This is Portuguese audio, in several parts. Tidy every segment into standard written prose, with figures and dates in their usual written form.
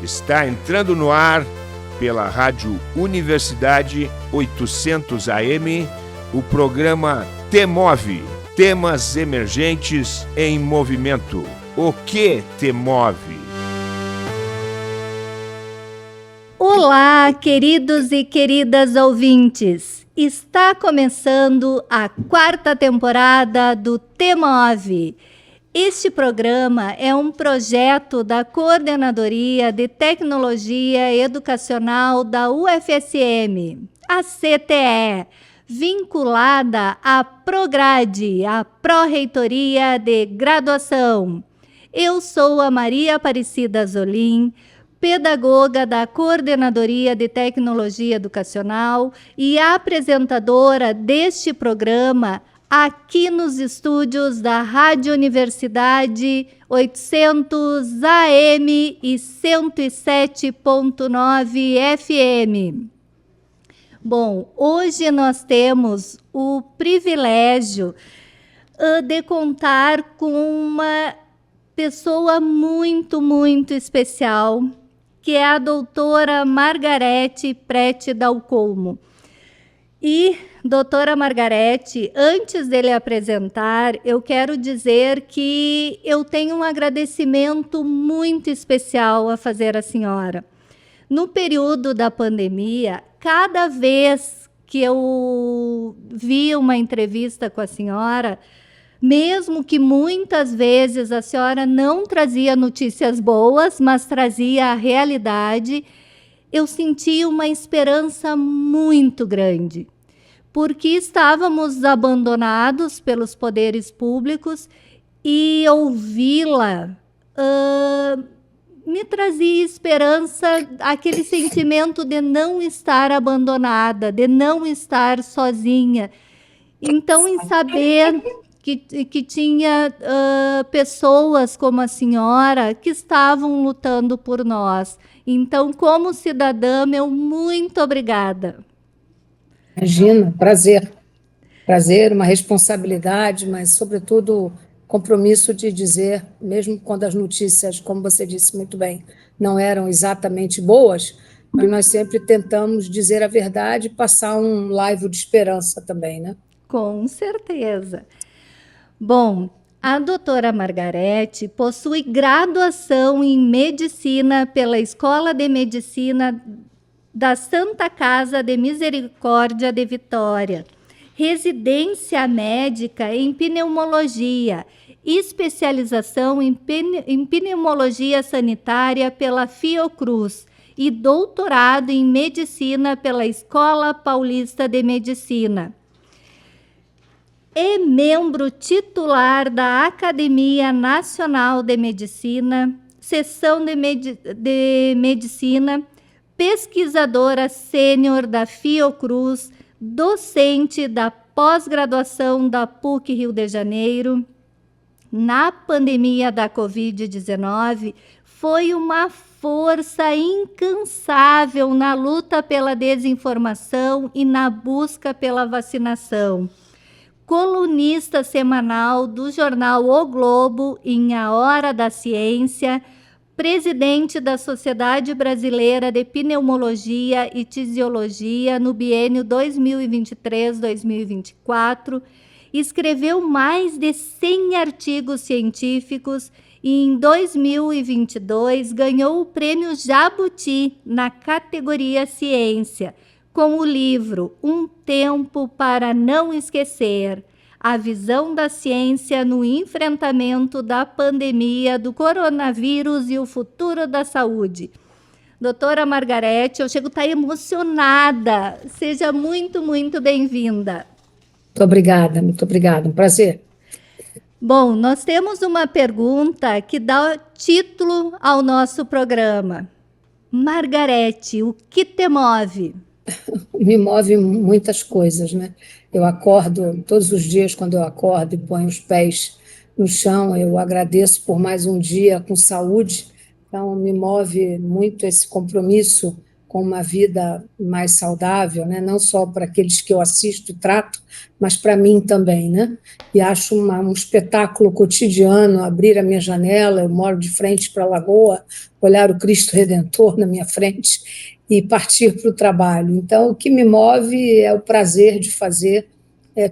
Está entrando no ar pela Rádio Universidade 800 AM o programa T-Move, Temas Emergentes em Movimento. O que te move? Olá, queridos e queridas ouvintes! Está começando a 4ª temporada do T-Move. Este programa é um projeto da Coordenadoria de Tecnologia Educacional da UFSM, a CTE, vinculada à Prograde, a Pró-Reitoria de Graduação. Eu sou a Maria Aparecida Zolim, pedagoga da Coordenadoria de Tecnologia Educacional e apresentadora deste programa aqui nos estúdios da Rádio Universidade 800 AM e 107.9 FM. Bom, hoje nós temos o privilégio de contar com uma pessoa muito especial, que é a doutora Margarete Prete Dalcomo. E, doutora Margarete, antes dele apresentar, eu quero dizer que eu tenho um agradecimento muito especial a fazer à senhora. No período da pandemia, cada vez que eu vi uma entrevista com a senhora, mesmo que muitas vezes a senhora não trazia notícias boas, mas trazia a realidade, eu senti uma esperança muito grande, porque estávamos abandonados pelos poderes públicos e ouvi-la me trazia esperança, aquele sentimento de não estar abandonada, de não estar sozinha. Então, em saber que tinha pessoas como a senhora que estavam lutando por nós. Então, como cidadã, meu muito obrigada. Imagina, prazer. Prazer, uma responsabilidade, mas, sobretudo, compromisso de dizer, mesmo quando as notícias, como você disse muito bem, não eram exatamente boas, mas nós sempre tentamos dizer a verdade e passar um laivo de esperança também, né? Com certeza. Bom, a doutora Margarete possui graduação em Medicina pela Escola de Medicina da Santa Casa de Misericórdia de Vitória, residência médica em pneumologia, especialização em pneumologia sanitária pela Fiocruz e doutorado em medicina pela Escola Paulista de Medicina. É membro titular da Academia Nacional de Medicina, seção de Medicina, pesquisadora sênior da Fiocruz, docente da pós-graduação da PUC Rio de Janeiro. Na pandemia da Covid-19, foi uma força incansável na luta pela desinformação e na busca pela vacinação. Colunista semanal do jornal O Globo em A Hora da Ciência, presidente da Sociedade Brasileira de Pneumologia e Tisiologia no biênio 2023-2024, escreveu mais de 100 artigos científicos e em 2022 ganhou o Prêmio Jabuti na categoria Ciência, com o livro Um Tempo para Não Esquecer, a visão da ciência no enfrentamento da pandemia do coronavírus e o futuro da saúde. Doutora Margarete, eu chego a estar emocionada. Seja muito bem-vinda. Muito obrigada, um prazer. Bom, nós temos uma pergunta que dá título ao nosso programa. Margarete, o que te move? Me move muitas coisas, né? Eu acordo, todos os dias quando eu acordo e ponho os pés no chão, eu agradeço por mais um dia com saúde. Então, me move muito esse compromisso com uma vida mais saudável, né? Não só para aqueles que eu assisto e trato, mas para mim também, né? E acho um espetáculo cotidiano abrir a minha janela, eu moro de frente para a lagoa, olhar o Cristo Redentor na minha frente e partir para o trabalho. Então, o que me move é o prazer de fazer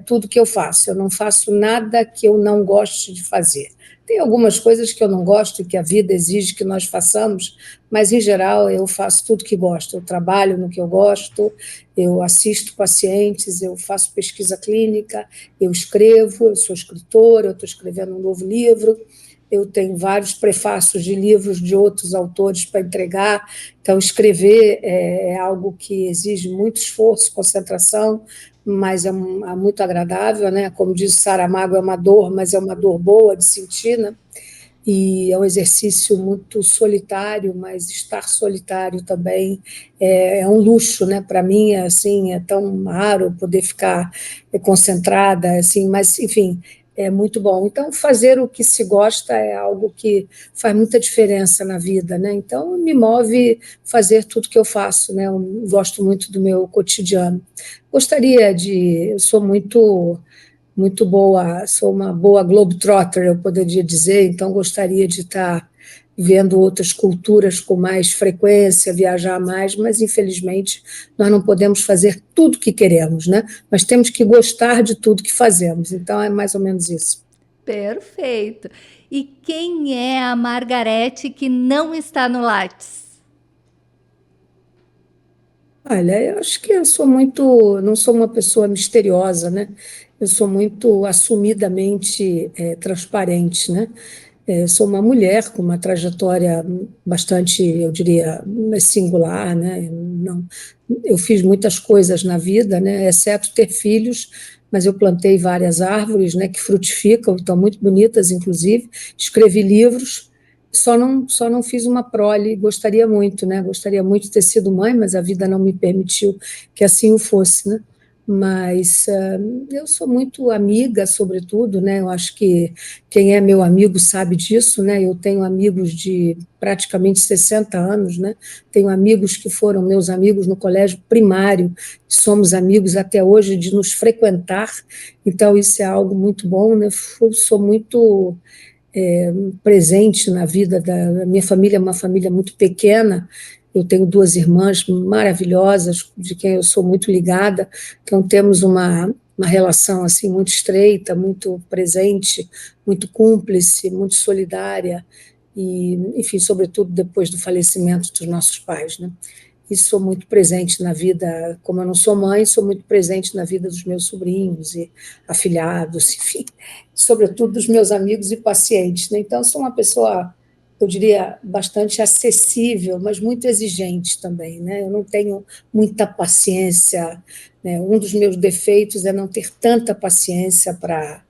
tudo que eu faço. Eu não faço nada que eu não goste de fazer. Tem algumas coisas que eu não gosto e que a vida exige que nós façamos, mas, em geral, eu faço tudo que gosto. Eu trabalho no que eu gosto, eu assisto pacientes, eu faço pesquisa clínica, eu escrevo, eu sou escritora, eu estou escrevendo um novo livro, eu tenho vários prefácios de livros de outros autores para entregar. Então, escrever é algo que exige muito esforço, concentração, mas é muito agradável, né? Como diz Saramago, é uma dor, mas é uma dor boa de sentir, né? E é um exercício muito solitário, mas estar solitário também é um luxo, né? Para mim, assim, é tão raro poder ficar concentrada, assim, mas, enfim, é muito bom. Então, fazer o que se gosta é algo que faz muita diferença na vida, né? Então, me move fazer tudo que eu faço, né? Eu gosto muito do meu cotidiano. Eu sou muito boa, sou uma boa globetrotter, eu poderia dizer, então gostaria de estar vendo outras culturas com mais frequência, viajar mais, mas infelizmente nós não podemos fazer tudo que queremos, né? Mas temos que gostar de tudo que fazemos, então é mais ou menos isso. Perfeito. E quem é a Margarete que não está no Lattes? Olha, eu acho que não sou uma pessoa misteriosa, né? Eu sou muito assumidamente transparente, né? Sou uma mulher com uma trajetória bastante, eu diria, singular, né? Não, eu fiz muitas coisas na vida, né? Exceto ter filhos, mas eu plantei várias árvores, né? Que frutificam, estão muito bonitas, inclusive. Escrevi livros. Só não fiz uma prole, gostaria muito, né? Gostaria muito de ter sido mãe, mas a vida não me permitiu que assim o fosse, né? Mas eu sou muito amiga, sobretudo, né? Eu acho que quem é meu amigo sabe disso, né? Eu tenho amigos de praticamente 60 anos, né? Tenho amigos que foram meus amigos no colégio primário, somos amigos até hoje de nos frequentar, então isso é algo muito bom, né? Eu sou muito presente na vida da minha família, é uma família muito pequena. Eu tenho duas irmãs maravilhosas, de quem eu sou muito ligada, então temos uma relação assim muito estreita, muito presente, muito cúmplice, muito solidária, e, enfim, sobretudo depois do falecimento dos nossos pais, né? E sou muito presente na vida, como eu não sou mãe, sou muito presente na vida dos meus sobrinhos e afilhados, enfim, sobretudo dos meus amigos e pacientes, né? Então, sou uma pessoa, eu diria, bastante acessível, mas muito exigente também, né? Eu não tenho muita paciência, né? Um dos meus defeitos é não ter tanta paciência para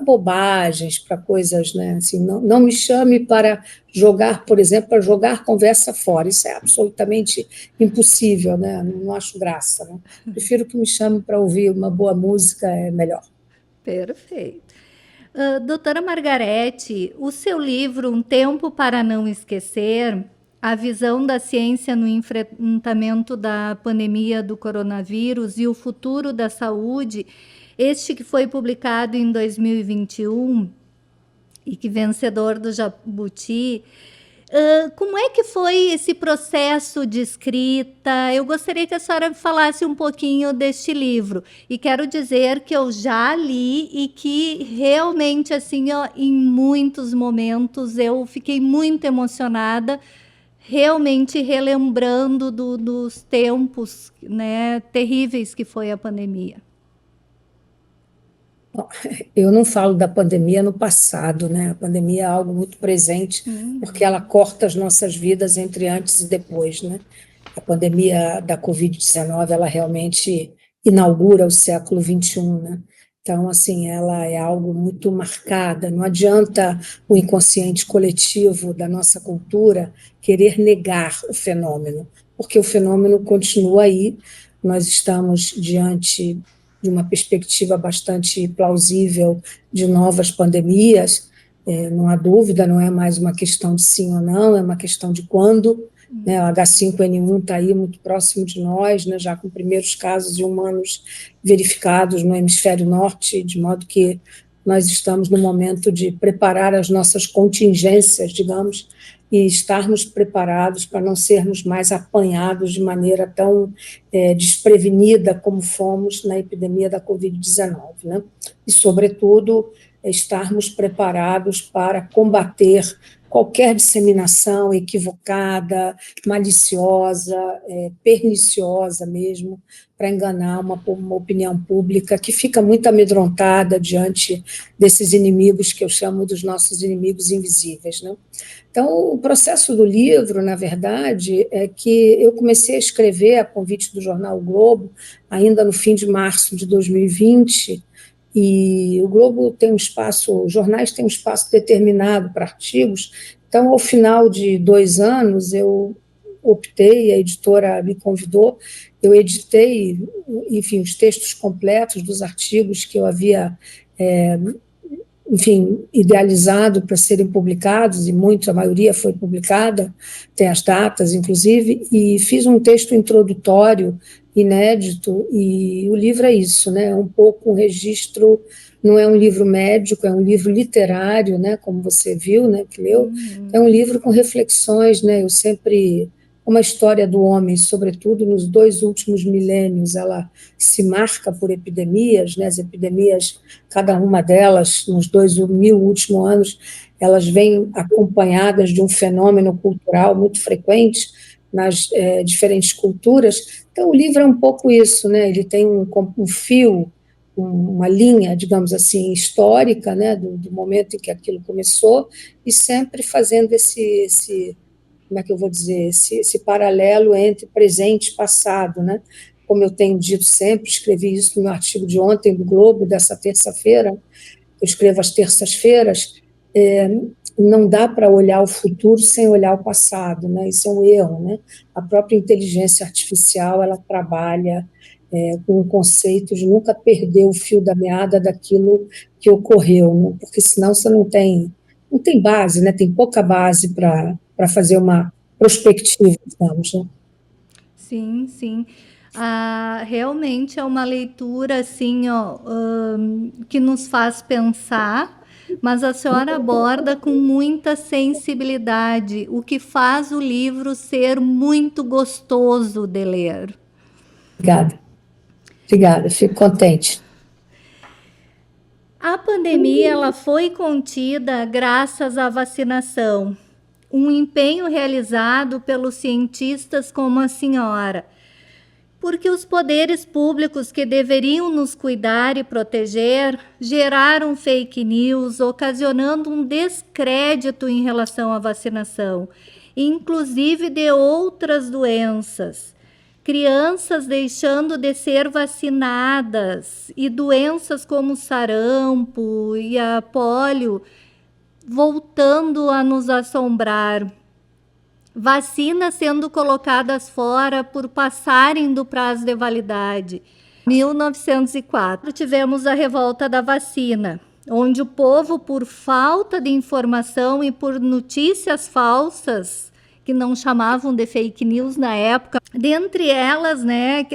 bobagens, para coisas, né? Assim, não me chame para jogar, por exemplo, para jogar conversa fora. Isso é absolutamente impossível, né? Não acho graça, né? Prefiro que me chame para ouvir uma boa música, é melhor. Perfeito. Doutora Margarete, o seu livro Um Tempo para Não Esquecer, a visão da ciência no enfrentamento da pandemia do coronavírus e o futuro da saúde, este que foi publicado em 2021 e que vencedor do Jabuti, como é que foi esse processo de escrita? Eu gostaria que a senhora falasse um pouquinho deste livro. E quero dizer que eu já li e que realmente, assim, ó, em muitos momentos eu fiquei muito emocionada, realmente relembrando dos tempos, né, terríveis que foi a pandemia. Eu não falo da pandemia no passado, né? A pandemia é algo muito presente, porque ela corta as nossas vidas entre antes e depois, né? A pandemia da Covid-19, ela realmente inaugura o século XXI, né? Então, assim, ela é algo muito marcada. Não adianta o inconsciente coletivo da nossa cultura querer negar o fenômeno, porque o fenômeno continua aí. Nós estamos diante de uma perspectiva bastante plausível de novas pandemias, não há dúvida, não é mais uma questão de sim ou não, é uma questão de quando, né? O H5N1 está aí muito próximo de nós, né? Já com primeiros casos de humanos verificados no hemisfério norte, de modo que nós estamos no momento de preparar as nossas contingências, digamos, e estarmos preparados para não sermos mais apanhados de maneira tão desprevenida como fomos na epidemia da Covid-19, né? E, sobretudo, estarmos preparados para combater qualquer disseminação equivocada, maliciosa, perniciosa mesmo, para enganar uma opinião pública que fica muito amedrontada diante desses inimigos que eu chamo dos nossos inimigos invisíveis, né? Então, o processo do livro, na verdade, é que eu comecei a escrever a convite do jornal O Globo, ainda no fim de março de 2020, e o Globo tem um espaço, os jornais têm um espaço determinado para artigos, então, ao final de 2 anos, eu optei, a editora me convidou, eu editei, enfim, os textos completos dos artigos que eu havia enfim, idealizado para serem publicados, e a maioria foi publicada, tem as datas, inclusive, e fiz um texto introdutório, inédito, e o livro é isso, né? É um pouco um registro, não é um livro médico, é um livro literário, né? Como você viu, né? Que leu, é um livro com reflexões, né? Eu sempre... Uma história do homem, sobretudo nos 2 últimos milênios, ela se marca por epidemias, né? As epidemias, cada uma delas, nos 2.000 últimos anos, elas vêm acompanhadas de um fenômeno cultural muito frequente nas diferentes culturas. Então, o livro é um pouco isso, né? Ele tem um fio, uma linha, digamos assim, histórica, né? Do momento em que aquilo começou, e sempre fazendo como é que eu vou dizer, esse paralelo entre presente e passado, né? Como eu tenho dito sempre, escrevi isso no meu artigo de ontem do Globo, dessa terça-feira, eu escrevo às terças-feiras, não dá para olhar o futuro sem olhar o passado, né? Isso é um erro, né? A própria inteligência artificial, ela trabalha com o conceito de nunca perder o fio da meada daquilo que ocorreu, né? Porque senão você não tem base, né? Tem pouca base para fazer uma perspectiva, digamos, né? Sim, sim. Realmente é uma leitura assim, ó, que nos faz pensar, mas a senhora aborda com muita sensibilidade, o que faz o livro ser muito gostoso de ler. Obrigada, fico contente. A pandemia ela foi contida graças à vacinação, um empenho realizado pelos cientistas como a senhora, porque os poderes públicos que deveriam nos cuidar e proteger geraram fake news, ocasionando um descrédito em relação à vacinação, inclusive de outras doenças. Crianças deixando de ser vacinadas e doenças como sarampo e a pólio voltando a nos assombrar. Vacinas sendo colocadas fora por passarem do prazo de validade. Em 1904, tivemos a revolta da vacina, onde o povo, por falta de informação e por notícias falsas, que não chamavam de fake news na época, dentre elas, né,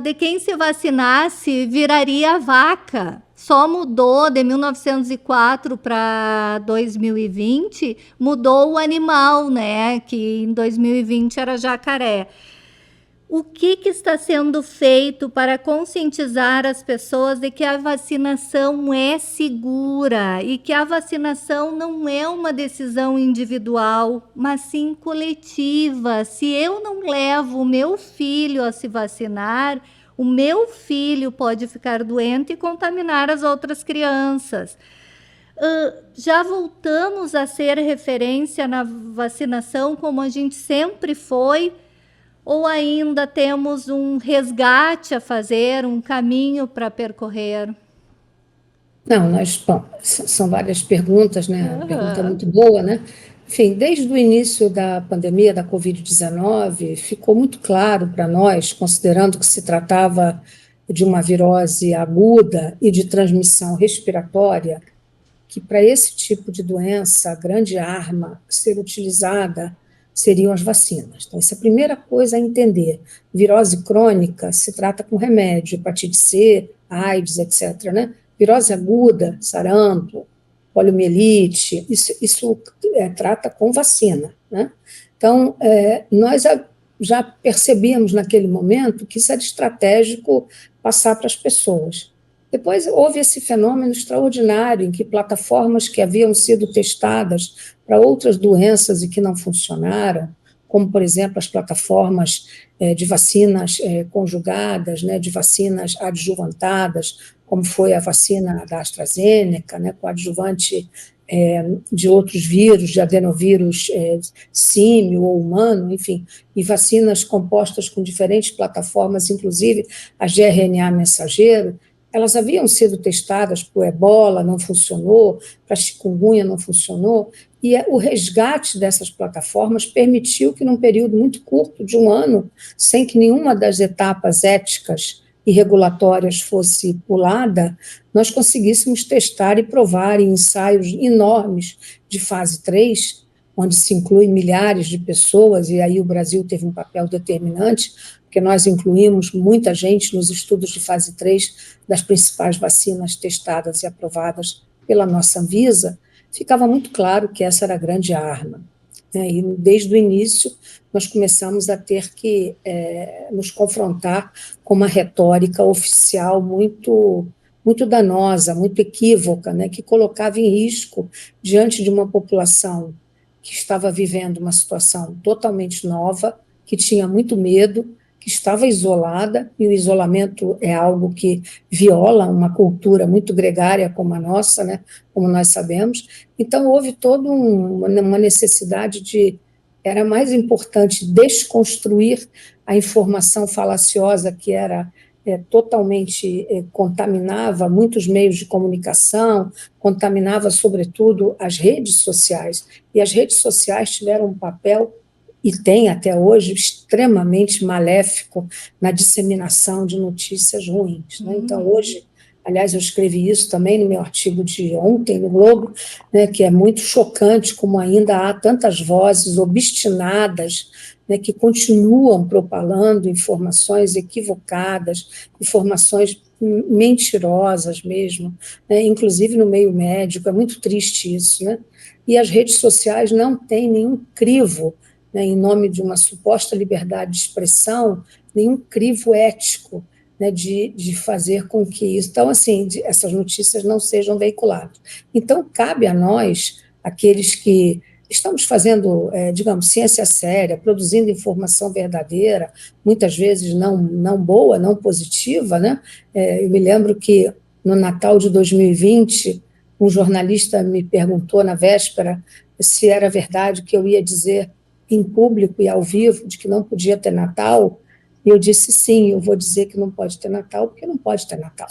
de quem se vacinasse viraria vaca. Só mudou de 1904 para 2020, mudou o animal, né, que em 2020 era jacaré. O que está sendo feito para conscientizar as pessoas de que a vacinação é segura e que a vacinação não é uma decisão individual, mas sim coletiva? Se eu não levo o meu filho a se vacinar, o meu filho pode ficar doente e contaminar as outras crianças. Já voltamos a ser referência na vacinação como a gente sempre foi? Ou ainda temos um resgate a fazer, um caminho para percorrer? Não, são várias perguntas, né? A pergunta é muito boa, né? Enfim, desde o início da pandemia da Covid-19, ficou muito claro para nós, considerando que se tratava de uma virose aguda e de transmissão respiratória, que para esse tipo de doença, a grande arma a ser utilizada seriam as vacinas. Então, essa é a primeira coisa a entender. Virose crônica se trata com remédio, hepatite C, AIDS, etc., né? Virose aguda, sarampo, poliomielite, isso trata com vacina, né? Então, nós já percebíamos naquele momento que isso era estratégico passar para as pessoas. Depois houve esse fenômeno extraordinário em que plataformas que haviam sido testadas para outras doenças e que não funcionaram, como, por exemplo, as plataformas de vacinas conjugadas, né, de vacinas adjuvantadas, como foi a vacina da AstraZeneca, né, com adjuvante de outros vírus, de adenovírus símio ou humano, enfim, e vacinas compostas com diferentes plataformas, inclusive as de RNA mensageiro, elas haviam sido testadas para o ebola, não funcionou, para a chikungunya não funcionou, e o resgate dessas plataformas permitiu que, num período muito curto, de um ano, sem que nenhuma das etapas éticas e regulatórias fosse pulada, nós conseguíssemos testar e provar em ensaios enormes de fase 3, onde se inclui milhares de pessoas, e aí o Brasil teve um papel determinante, porque nós incluímos muita gente nos estudos de fase 3 das principais vacinas testadas e aprovadas pela nossa Anvisa, ficava muito claro que essa era a grande arma. E desde o início nós começamos a ter que nos confrontar com uma retórica oficial muito danosa, muito equívoca, né, que colocava em risco, diante de uma população que estava vivendo uma situação totalmente nova, que tinha muito medo, que estava isolada, e o isolamento é algo que viola uma cultura muito gregária como a nossa, né, como nós sabemos. Então, houve toda uma necessidade era mais importante desconstruir a informação falaciosa que era totalmente contaminava muitos meios de comunicação, contaminava, sobretudo, as redes sociais. E as redes sociais tiveram um papel, e tem até hoje, extremamente maléfico na disseminação de notícias ruins, né? Então, hoje, aliás, eu escrevi isso também no meu artigo de ontem, no Globo, né, que é muito chocante como ainda há tantas vozes obstinadas, né, que continuam propalando informações equivocadas, informações mentirosas mesmo, né, inclusive no meio médico. É muito triste isso, né? E as redes sociais não têm nenhum crivo, né, em nome de uma suposta liberdade de expressão, nenhum crivo ético, né, de fazer com que isso... Então, assim, essas notícias não sejam veiculadas. Então, cabe a nós, aqueles que estamos fazendo, digamos, ciência séria, produzindo informação verdadeira, muitas vezes não boa, não positiva, né? Eu me lembro que, no Natal de 2020, um jornalista me perguntou na véspera se era verdade que eu ia dizer em público e ao vivo de que não podia ter Natal, e eu disse sim, eu vou dizer que não pode ter Natal, porque não pode ter Natal.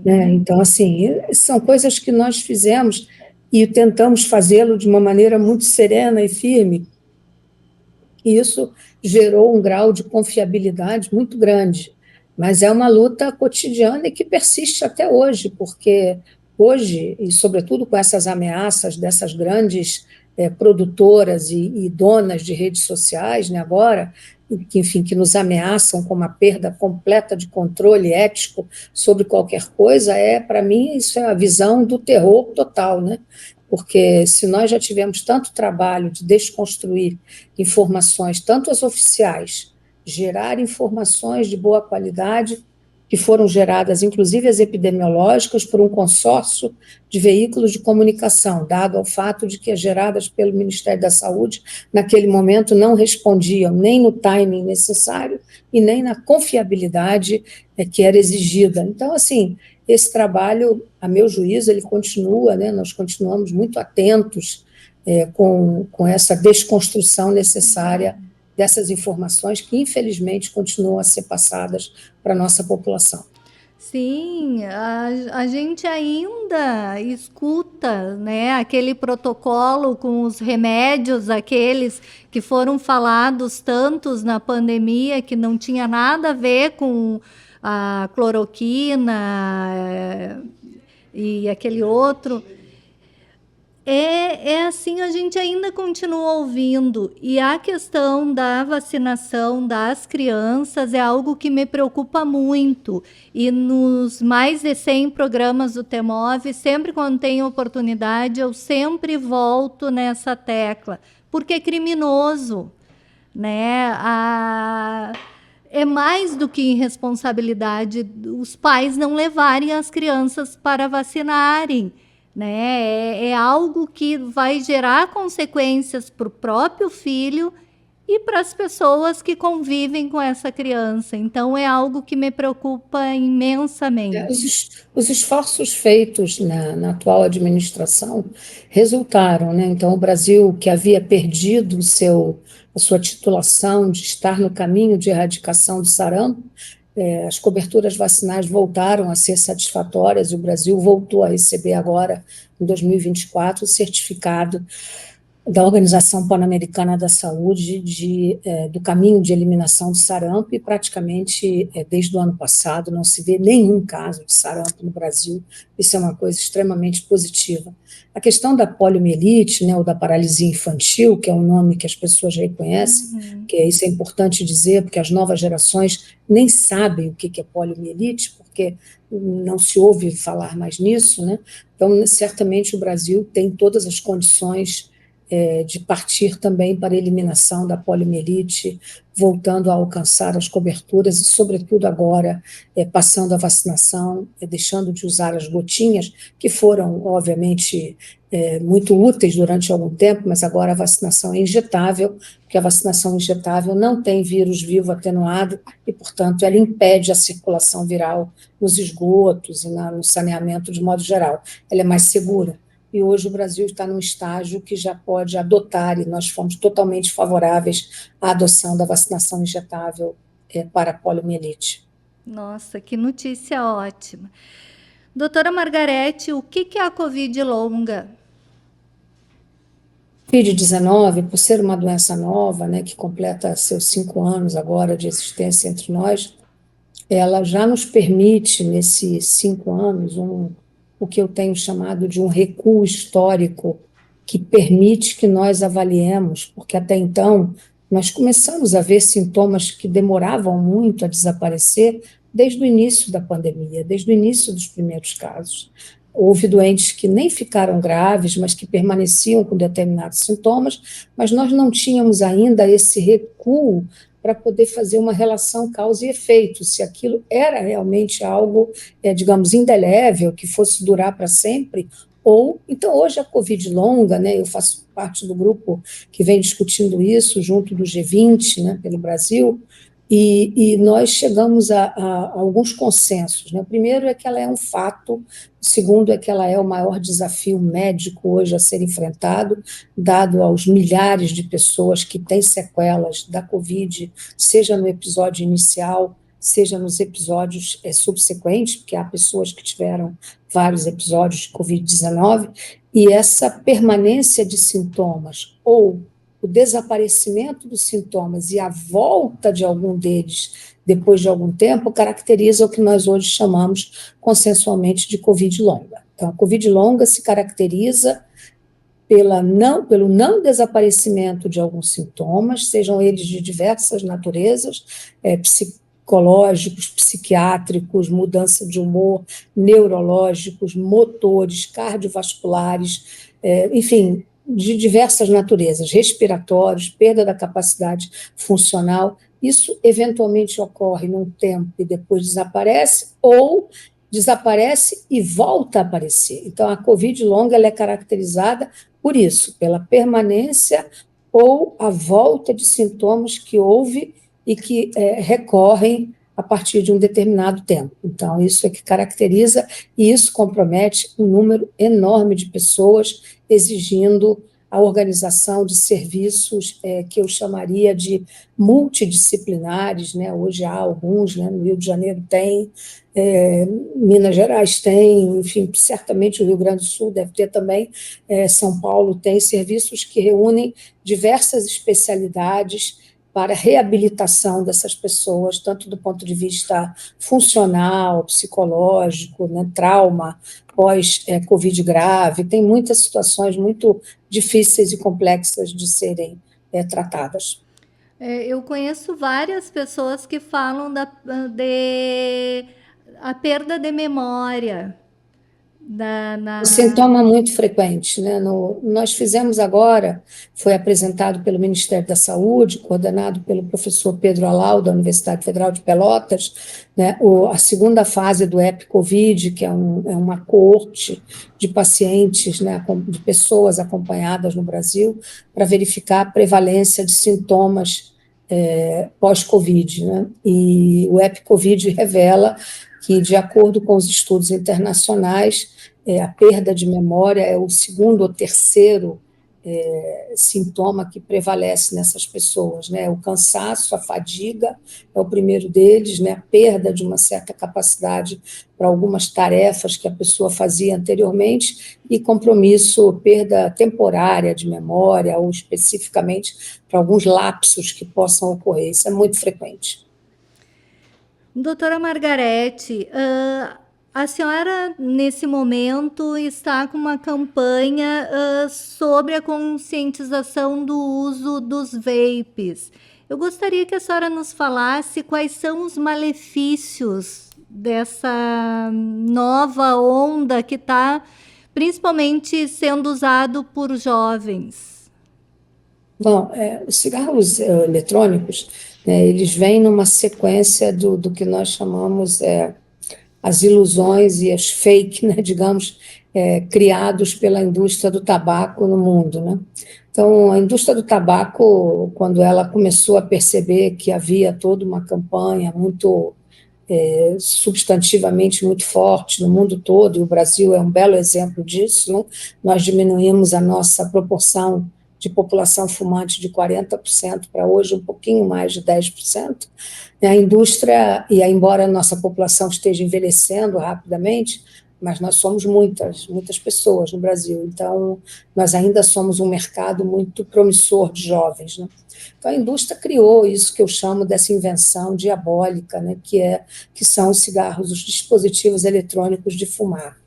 Né? Então, assim, são coisas que nós fizemos e tentamos fazê-lo de uma maneira muito serena e firme, e isso gerou um grau de confiabilidade muito grande, mas é uma luta cotidiana e que persiste até hoje, porque hoje, e sobretudo com essas ameaças dessas grandes produtoras e donas de redes sociais, né, agora, que, enfim, que nos ameaçam com uma perda completa de controle ético sobre qualquer coisa, para mim, isso é a visão do terror total, né? Porque se nós já tivemos tanto trabalho de desconstruir informações, tanto as oficiais, gerar informações de boa qualidade, que foram geradas, inclusive as epidemiológicas, por um consórcio de veículos de comunicação, dado ao fato de que as geradas pelo Ministério da Saúde, naquele momento, não respondiam nem no timing necessário e nem na confiabilidade que era exigida. Então, assim, esse trabalho, a meu juízo, ele continua, né? Nós continuamos muito atentos com essa desconstrução necessária dessas informações que, infelizmente, continuam a ser passadas para a nossa população. Sim, a gente ainda escuta, né, aquele protocolo com os remédios, aqueles que foram falados tantos na pandemia, que não tinha nada a ver com a cloroquina e aquele outro. É assim, a gente ainda continua ouvindo. E a questão da vacinação das crianças é algo que me preocupa muito. E nos mais de 100 programas do TEMOV, sempre quando tenho oportunidade, eu sempre volto nessa tecla, porque é criminoso, né? É mais do que irresponsabilidade os pais não levarem as crianças para vacinarem, né? É algo que vai gerar consequências para o próprio filho e para as pessoas que convivem com essa criança. Então, é algo que me preocupa imensamente. Os esforços feitos na atual administração resultaram, né? Então, o Brasil, que havia perdido a sua titulação de estar no caminho de erradicação do sarampo, as coberturas vacinais voltaram a ser satisfatórias e o Brasil voltou a receber agora, em 2024, o certificado da Organização Pan-Americana da Saúde do caminho de eliminação do sarampo, e praticamente desde o ano passado não se vê nenhum caso de sarampo no Brasil. Isso é uma coisa extremamente positiva. A questão da poliomielite, né, ou da paralisia infantil, que é um nome que as pessoas reconhecem, que isso é importante dizer, porque as novas gerações nem sabem o que é poliomielite, porque não se ouve falar mais nisso, né? Então, certamente o Brasil tem todas as condições de partir também para a eliminação da poliomielite, voltando a alcançar as coberturas e, sobretudo agora, passando a vacinação, deixando de usar as gotinhas, que foram, obviamente, muito úteis durante algum tempo, mas agora a vacinação é injetável, porque a vacinação injetável não tem vírus vivo atenuado e, portanto, ela impede a circulação viral nos esgotos e no saneamento de modo geral. Ela é mais segura. E hoje o Brasil está num estágio que já pode adotar, e nós fomos totalmente favoráveis à adoção da vacinação injetável para a poliomielite. Nossa, que notícia ótima. Doutora Margarete, o que é a Covid longa? Covid-19, por ser uma doença nova, né, que completa seus 5 anos agora de existência entre nós, ela já nos permite, nesses 5 anos, o que eu tenho chamado de um recuo histórico, que permite que nós avaliemos, porque até então nós começamos a ver sintomas que demoravam muito a desaparecer desde o início da pandemia, desde o início dos primeiros casos. Houve doentes que nem ficaram graves, mas que permaneciam com determinados sintomas, mas nós não tínhamos ainda esse recuo para poder fazer uma relação causa e efeito, se aquilo era realmente algo, digamos, indelével, que fosse durar para sempre, ou, então, hoje a Covid longa, né, eu faço parte do grupo que vem discutindo isso, junto do G20, né, pelo Brasil, e nós chegamos a alguns consensos, né. O primeiro é que ela é um fato, o segundo é que ela é o maior desafio médico hoje a ser enfrentado, dado aos milhares de pessoas que têm sequelas da Covid, seja no episódio inicial, seja nos episódios subsequentes, porque há pessoas que tiveram vários episódios de Covid-19, e essa permanência de sintomas, ou o desaparecimento dos sintomas e a volta de algum deles depois de algum tempo, caracteriza o que nós hoje chamamos consensualmente de Covid longa. Então, a Covid longa se caracteriza pelo não desaparecimento de alguns sintomas, sejam eles de diversas naturezas, psicológicos, psiquiátricos, mudança de humor, neurológicos, motores, cardiovasculares, enfim, de diversas naturezas, respiratórios, perda da capacidade funcional. Isso eventualmente ocorre num tempo e depois desaparece, ou desaparece e volta a aparecer. Então, a Covid longa ela é caracterizada por isso, pela permanência ou a volta de sintomas que houve e que recorrem a partir de um determinado tempo. Então, isso é que caracteriza, e isso compromete um número enorme de pessoas, exigindo a organização de serviços que eu chamaria de multidisciplinares, né? Hoje há alguns, né? No Rio de Janeiro tem, Minas Gerais tem, enfim, certamente o Rio Grande do Sul deve ter também, São Paulo tem serviços que reúnem diversas especialidades para a reabilitação dessas pessoas, tanto do ponto de vista funcional, psicológico, né, trauma, pós-Covid grave. Tem muitas situações muito difíceis e complexas de serem tratadas. Eu conheço várias pessoas que falam de a perda de memória. Um sintoma muito frequente, né? Nós fizemos agora, foi apresentado pelo Ministério da Saúde, coordenado pelo professor Pedro Alau, da Universidade Federal de Pelotas, né? A segunda fase do EPI-Covid, que é uma coorte de pacientes, né? De pessoas acompanhadas no Brasil, para verificar a prevalência de sintomas pós-Covid, né? E o EPI-Covid revela que, de acordo com os estudos internacionais, a perda de memória é o segundo ou terceiro sintoma que prevalece nessas pessoas, né? O cansaço, a fadiga é o primeiro deles, né? A perda de uma certa capacidade para algumas tarefas que a pessoa fazia anteriormente e compromisso, perda temporária de memória ou especificamente para alguns lapsos que possam ocorrer. Isso é muito frequente. Doutora Margarete, a senhora, nesse momento, está com uma campanha sobre a conscientização do uso dos vapes. Eu gostaria que a senhora nos falasse quais são os malefícios dessa nova onda que está, principalmente, sendo usado por jovens. Bom, os cigarros eletrônicos, né, eles vêm numa sequência do que nós chamamos as ilusões e as fake, né, digamos, criados pela indústria do tabaco no mundo, né? Então, a indústria do tabaco, quando ela começou a perceber que havia toda uma campanha muito substantivamente muito forte no mundo todo, e o Brasil é um belo exemplo disso, né? Nós diminuímos a nossa proporção de população fumante de 40% para hoje um pouquinho mais de 10%. A indústria, e embora a nossa população esteja envelhecendo rapidamente, mas nós somos muitas pessoas no Brasil, então nós ainda somos um mercado muito promissor de jovens, né? Então a indústria criou isso que eu chamo dessa invenção diabólica, né, que são os cigarros, os dispositivos eletrônicos de fumar.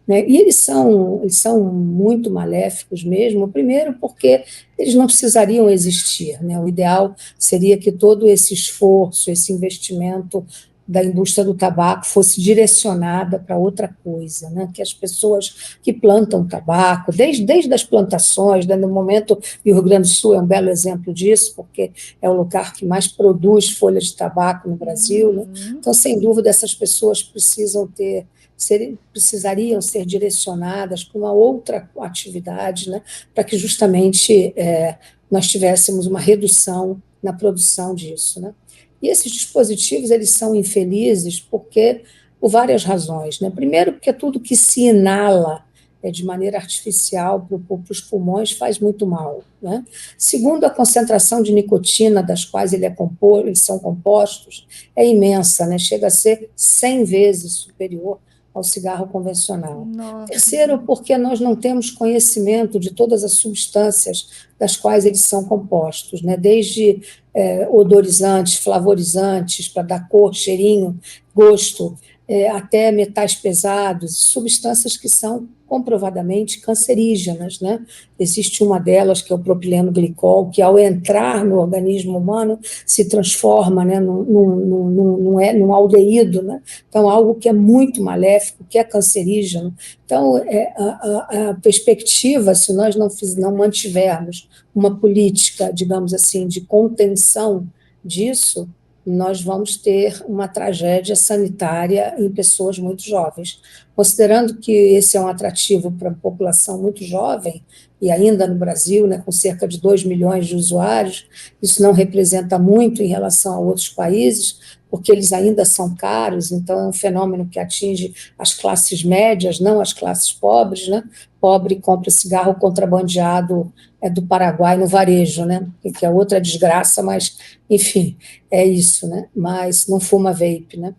Né? E eles são muito maléficos mesmo, primeiro porque eles não precisariam existir, né? O ideal seria que todo esse esforço, esse investimento da indústria do tabaco fosse direcionada para outra coisa, né? Que as pessoas que plantam tabaco, desde as plantações, né, no momento, e o Rio Grande do Sul é um belo exemplo disso, porque é o lugar que mais produz folhas de tabaco no Brasil, né? Então, sem dúvida, essas pessoas precisariam ser direcionadas para uma outra atividade, né, para que justamente nós tivéssemos uma redução na produção disso, né? E esses dispositivos, eles são infelizes por várias razões, né? Primeiro, porque tudo que se inala de maneira artificial para os pulmões faz muito mal, né? Segundo, a concentração de nicotina das quais eles são compostos é imensa, né? Chega a ser 100 vezes superior ao cigarro convencional. Nossa. Terceiro, porque nós não temos conhecimento de todas as substâncias das quais eles são compostos, né? Desde odorizantes, flavorizantes, para dar cor, cheirinho, gosto, até metais pesados, substâncias que são comprovadamente cancerígenas, né? Existe uma delas, que é o propileno glicol, que ao entrar no organismo humano se transforma, né, num aldeído, né? Então, algo que é muito maléfico, que é cancerígeno. Então, a perspectiva, se nós não mantivermos uma política, digamos assim, de contenção disso, nós vamos ter uma tragédia sanitária em pessoas muito jovens. Considerando que esse é um atrativo para a população muito jovem, e ainda no Brasil, né, com cerca de 2 milhões de usuários, isso não representa muito em relação a outros países, porque eles ainda são caros, então é um fenômeno que atinge as classes médias, não as classes pobres, né? Pobre compra cigarro contrabandeado do Paraguai no varejo, né? Que é outra desgraça, mas, enfim, é isso, né? Mas não fuma vape, né?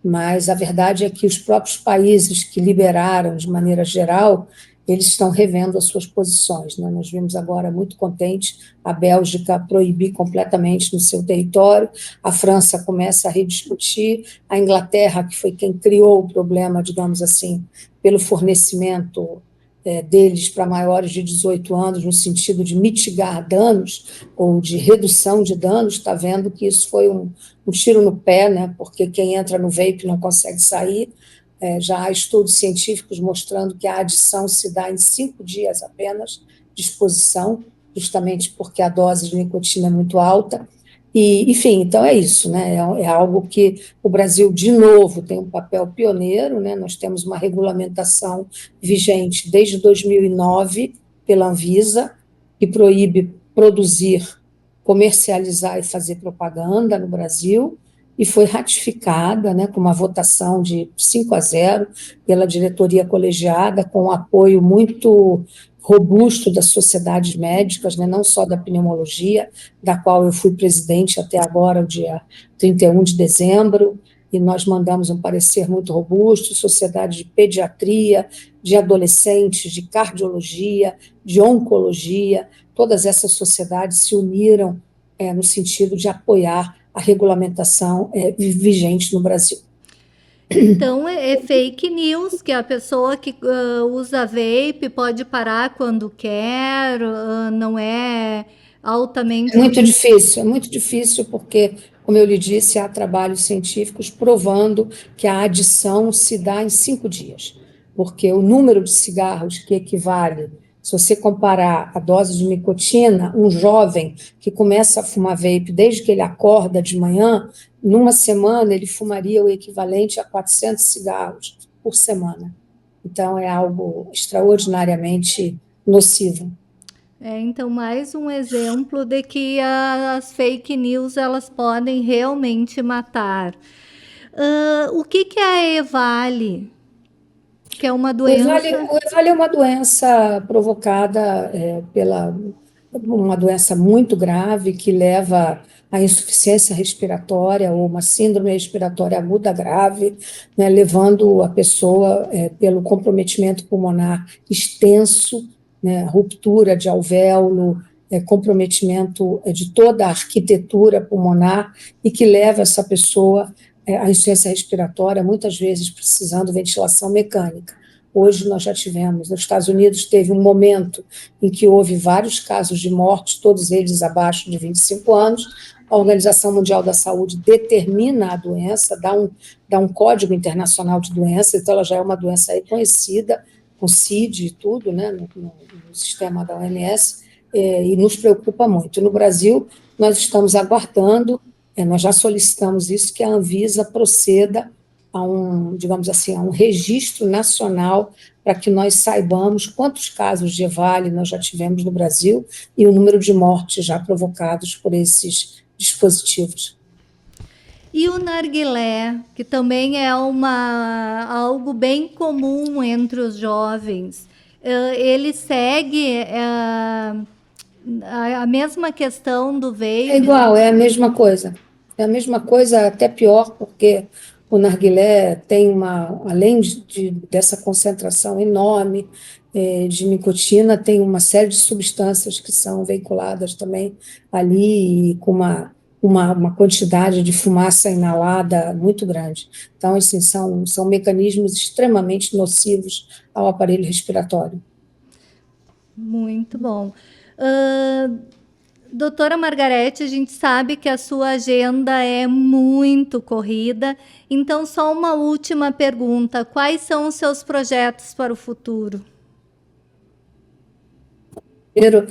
Mas a verdade é que os próprios países que liberaram, de maneira geral, eles estão revendo as suas posições, né? Nós vimos agora, muito contente, a Bélgica proibir completamente no seu território, a França começa a rediscutir, a Inglaterra, que foi quem criou o problema, digamos assim, pelo fornecimento deles para maiores de 18 anos, no sentido de mitigar danos ou de redução de danos, está vendo que isso foi um tiro no pé, né? Porque quem entra no vape não consegue sair. Já há estudos científicos mostrando que a adição se dá em 5 dias apenas de exposição, justamente porque a dose de nicotina é muito alta. E, enfim, então é isso, né? É algo que o Brasil, de novo, tem um papel pioneiro, né? Nós temos uma regulamentação vigente desde 2009 pela Anvisa, que proíbe produzir, comercializar e fazer propaganda no Brasil, e foi ratificada, né, com uma votação de 5-0 pela diretoria colegiada, com um apoio muito robusto das sociedades médicas, né, não só da pneumologia, da qual eu fui presidente até agora, o dia 31 de dezembro, e nós mandamos um parecer muito robusto, sociedade de pediatria, de adolescentes, de cardiologia, de oncologia, todas essas sociedades se uniram no sentido de apoiar a regulamentação vigente no Brasil. Então, é fake news, que a pessoa que usa vape pode parar quando quer, não é altamente... É muito difícil porque, como eu lhe disse, há trabalhos científicos provando que a adição se dá em 5 dias, porque o número de cigarros que equivale, se você comparar a dose de nicotina, um jovem que começa a fumar vape desde que ele acorda de manhã, numa semana ele fumaria o equivalente a 400 cigarros por semana. Então, é algo extraordinariamente nocivo. Então, mais um exemplo de que as fake news, elas podem realmente matar. O que é a EVALI? Que é uma doença... O EVALI é uma doença provocada pela uma doença muito grave que leva à insuficiência respiratória ou uma síndrome respiratória aguda grave, né, levando a pessoa pelo comprometimento pulmonar extenso, né, ruptura de alvéolo, comprometimento de toda a arquitetura pulmonar e que leva essa pessoa à insuficiência respiratória, muitas vezes precisando de ventilação mecânica. Hoje nós já tivemos, nos Estados Unidos teve um momento em que houve vários casos de mortes, todos eles abaixo de 25 anos, a Organização Mundial da Saúde determina a doença, dá um código internacional de doença, então ela já é uma doença reconhecida, com CID e tudo, né, no sistema da OMS, e nos preocupa muito. No Brasil, nós estamos aguardando, nós já solicitamos isso, que a Anvisa proceda a digamos assim, a um registro nacional para que nós saibamos quantos casos de EVALI nós já tivemos no Brasil e o número de mortes já provocados por esses dispositivos. E o narguilé, que também é algo bem comum entre os jovens, ele segue a mesma questão do vape? É igual, é a mesma coisa. É a mesma coisa, até pior, porque o narguilé tem além dessa concentração enorme de nicotina, tem uma série de substâncias que são veiculadas também ali, com uma quantidade de fumaça inalada muito grande. Então, assim, são mecanismos extremamente nocivos ao aparelho respiratório. Muito bom. Doutora Margarete, a gente sabe que a sua agenda é muito corrida, então só uma última pergunta: quais são os seus projetos para o futuro? Primeiro,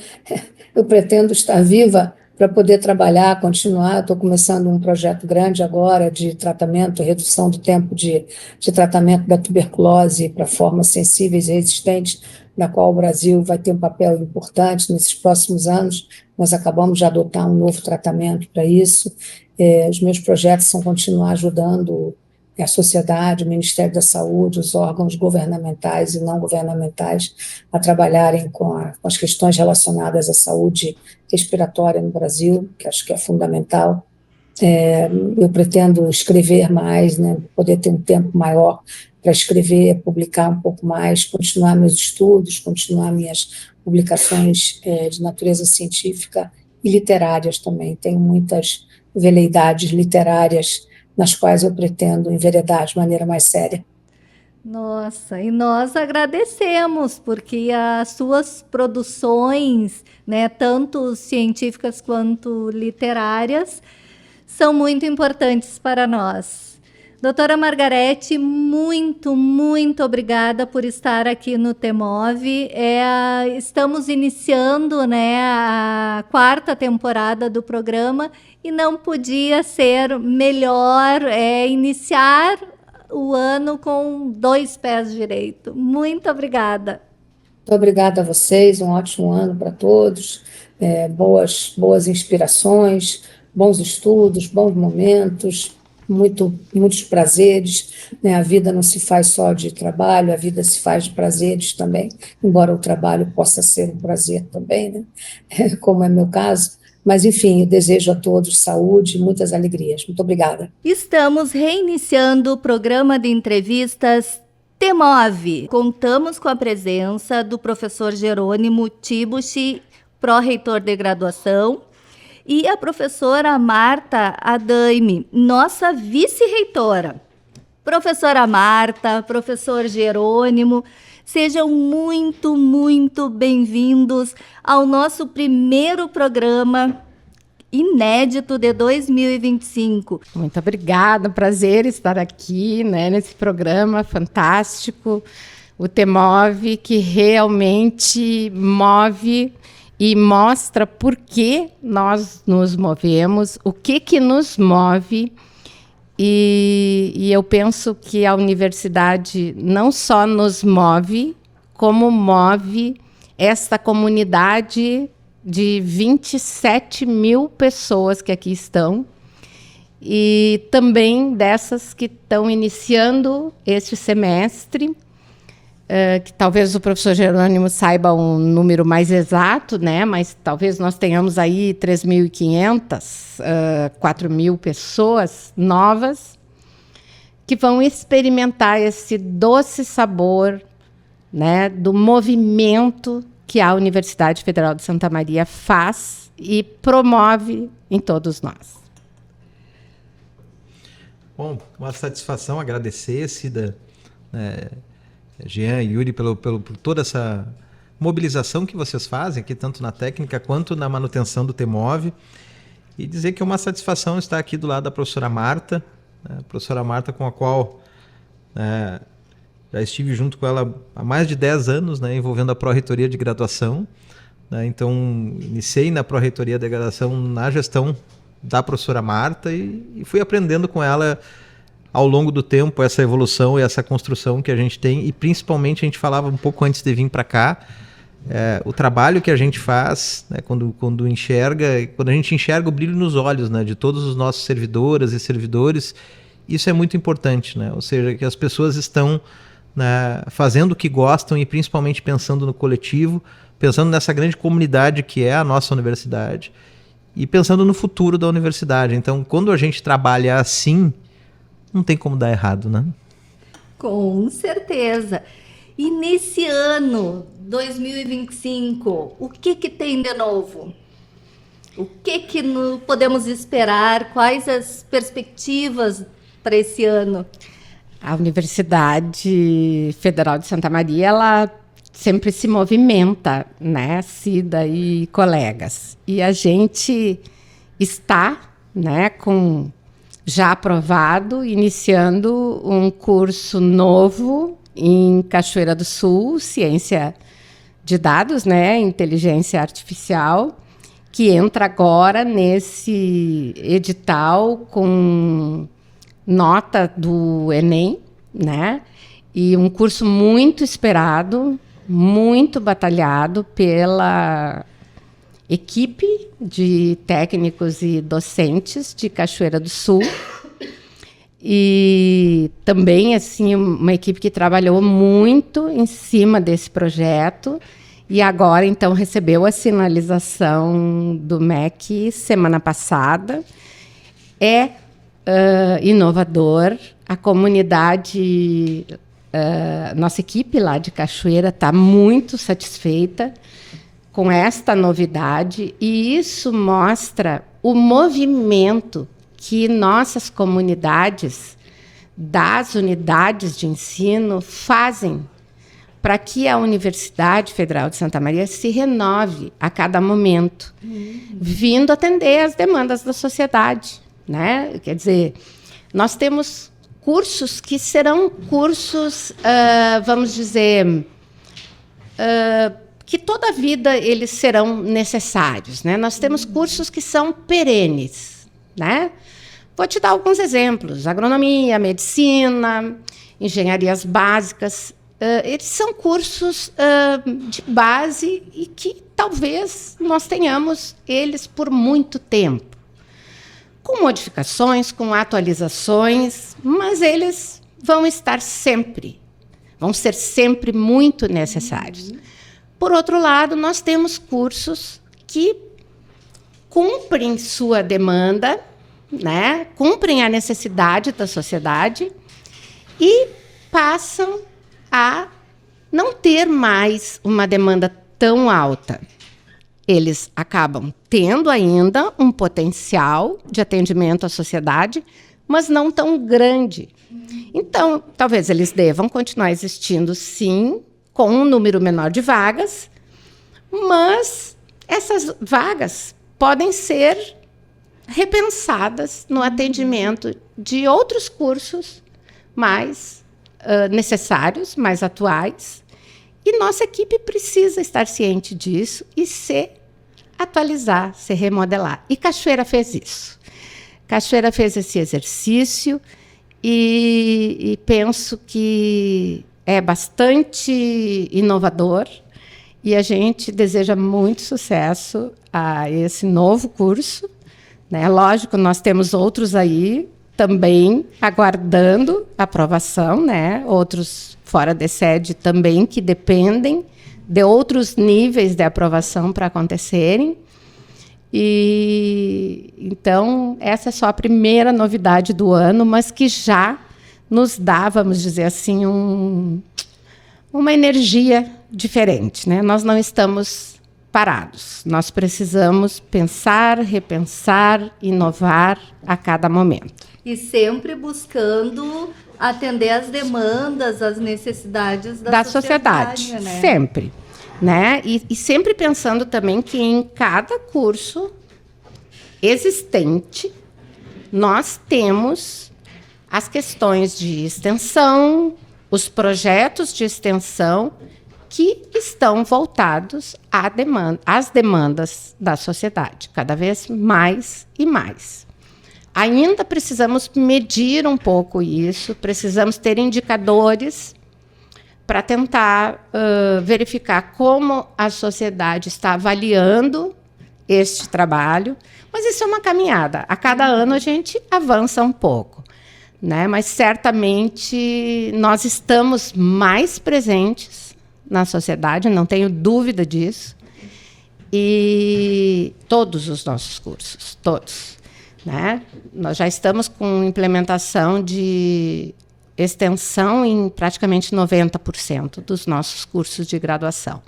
eu pretendo estar viva para poder trabalhar, continuar. Estou começando um projeto grande agora de tratamento, redução do tempo de tratamento da tuberculose para formas sensíveis e resistentes, na qual o Brasil vai ter um papel importante nesses próximos anos. Nós acabamos de adotar um novo tratamento para isso. Os meus projetos são continuar ajudando a sociedade, o Ministério da Saúde, os órgãos governamentais e não governamentais a trabalharem com as questões relacionadas à saúde respiratória no Brasil, que acho que é fundamental. Eu pretendo escrever mais, né, poder ter um tempo maior para escrever, publicar um pouco mais, continuar meus estudos, continuar minhas publicações de natureza científica e literárias também. Tenho muitas veleidades literárias nas quais eu pretendo enveredar de maneira mais séria. Nossa, e nós agradecemos, porque as suas produções, né, tanto científicas quanto literárias, são muito importantes para nós. Doutora Margarete, muito, muito obrigada por estar aqui no TEMOV. Estamos iniciando, né, a 4ª temporada do programa e não podia ser melhor iniciar o ano com 2 pés direito. Muito obrigada. Muito obrigada a vocês, um ótimo ano para todos, boas inspirações, bons estudos, bons momentos, muitos prazeres, né? A vida não se faz só de trabalho, a vida se faz de prazeres também, embora o trabalho possa ser um prazer também, né? Como é meu caso. Mas, enfim, eu desejo a todos saúde e muitas alegrias. Muito obrigada. Estamos reiniciando o programa de entrevistas TEMOV. Contamos com a presença do professor Jerônimo Tibuchi, pró-reitor de graduação, e a professora Marta Adaime, nossa vice-reitora. Professora Marta, professor Jerônimo, sejam muito, muito bem-vindos ao nosso primeiro programa inédito de 2025. Muito obrigada, prazer estar aqui, né, nesse programa fantástico, o TEMOV, que realmente move e mostra por que nós nos movemos, o que nos move. E eu penso que a universidade não só nos move, como move esta comunidade de 27 mil pessoas que aqui estão, e também dessas que estão iniciando este semestre, que talvez o professor Jerônimo saiba um número mais exato, né? Mas talvez nós tenhamos aí 3.500, 4.000 pessoas novas que vão experimentar esse doce sabor, né, do movimento que a Universidade Federal de Santa Maria faz e promove em todos nós. Bom, uma satisfação, agradecer, Cida, Jean e Yuri, por toda essa mobilização que vocês fazem aqui, tanto na técnica quanto na manutenção do TEMOV, e dizer que é uma satisfação estar aqui do lado da professora Marta, a professora Marta, com a qual já estive junto com ela há mais de 10 anos, né, envolvendo a pró-reitoria de graduação, né, então iniciei na pró-reitoria de graduação na gestão da professora Marta e fui aprendendo com ela ao longo do tempo essa evolução e essa construção que a gente tem, e principalmente a gente falava um pouco antes de vir para cá, o trabalho que a gente faz, né, quando a gente enxerga o brilho nos olhos, né, de todos os nossos servidoras e servidores, isso é muito importante, né, ou seja, que as pessoas estão, né, fazendo o que gostam e principalmente pensando no coletivo, pensando nessa grande comunidade que é a nossa universidade e pensando no futuro da universidade. Então, quando a gente trabalha assim, não tem como dar errado, né? Com certeza. E nesse ano 2025, o que tem de novo? O que podemos esperar? Quais as perspectivas para esse ano? A Universidade Federal de Santa Maria, ela sempre se movimenta, né, Cida e colegas. E a gente está, né, já aprovado, iniciando um curso novo em Cachoeira do Sul, Ciência de Dados, né, Inteligência Artificial, que entra agora nesse edital com nota do Enem, né? E um curso muito esperado, muito batalhado pela equipe de técnicos e docentes de Cachoeira do Sul. E também, assim, uma equipe que trabalhou muito em cima desse projeto e agora, então, recebeu a sinalização do MEC semana passada. É inovador, a comunidade nossa equipe lá de Cachoeira está muito satisfeita com esta novidade, e isso mostra o movimento que nossas comunidades das unidades de ensino fazem para que a Universidade Federal de Santa Maria se renove a cada momento, vindo atender às demandas da sociedade, né? Quer dizer, nós temos cursos que serão cursos, vamos dizer, que toda a vida eles serão necessários, né? Nós temos cursos que são perenes, né? Vou te dar alguns exemplos: agronomia, medicina, engenharias básicas. Eles são cursos de base e que talvez nós tenhamos eles por muito tempo, com modificações, com atualizações, mas eles vão estar sempre, vão ser sempre muito necessários. Por outro lado, nós temos cursos que cumprem sua demanda, né? Cumprem a necessidade da sociedade e passam a não ter mais uma demanda tão alta. Eles acabam tendo ainda um potencial de atendimento à sociedade, mas não tão grande. Então, talvez eles devam continuar existindo, sim, com um número menor de vagas, mas essas vagas podem ser repensadas no atendimento de outros cursos mais necessários, mais atuais. E nossa equipe precisa estar ciente disso e se atualizar, se remodelar. E Cachoeira fez isso. Cachoeira fez esse exercício e penso que é bastante inovador, e a gente deseja muito sucesso a esse novo curso, né? Lógico, nós temos outros aí também aguardando aprovação, né? Outros fora de sede também que dependem de outros níveis de aprovação para acontecerem. E então essa é só a primeira novidade do ano, mas que já nos dá, vamos dizer assim, uma energia diferente, né? Nós não estamos parados. Nós precisamos pensar, repensar, inovar a cada momento. E sempre buscando atender às demandas, às necessidades da sociedade, né? Sempre. Né? E sempre pensando também que em cada curso existente nós temos as questões de extensão, os projetos de extensão que estão voltados às demandas da sociedade, cada vez mais e mais. Ainda precisamos medir um pouco isso, precisamos ter indicadores para tentar verificar como a sociedade está avaliando este trabalho. Mas isso é uma caminhada. A cada ano a gente avança um pouco, né? Mas certamente nós estamos mais presentes na sociedade, não tenho dúvida disso. E todos os nossos cursos, todos, né? Nós já estamos com implementação de extensão em praticamente 90% dos nossos cursos de graduação.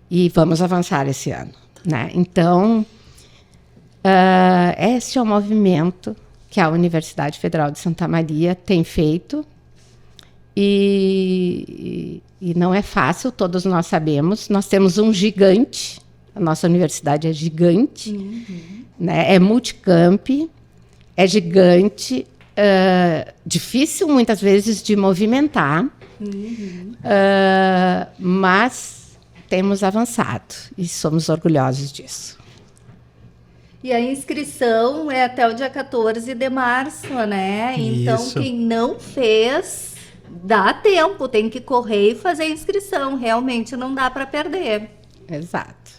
E vamos avançar esse ano, né? Então, esse é o movimento que a Universidade Federal de Santa Maria tem feito. E não é fácil, todos nós sabemos. Nós temos um gigante, a nossa universidade é gigante, né? É multicamp, é gigante, difícil muitas vezes de movimentar, mas temos avançado e somos orgulhosos disso. E a inscrição é até o dia 14 de março, né? Então, Isso. quem não fez, dá tempo, tem que correr e fazer a inscrição. Realmente não dá para perder. Exato.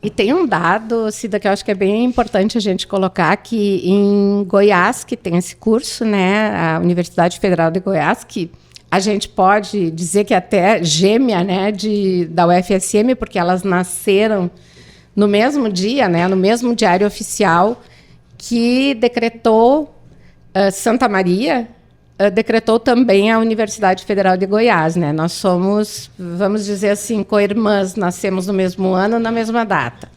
E tem um dado, Cida, que eu acho que é bem importante a gente colocar, que em Goiás, que tem esse curso, né, a Universidade Federal de Goiás, que a gente pode dizer que é até gêmea, né, da UFSM, porque elas nasceram no mesmo dia, né, no mesmo diário oficial que decretou Santa Maria decretou também a Universidade Federal de Goiás, né? Nós somos, vamos dizer assim, co-irmãs, nascemos no mesmo ano, na mesma data.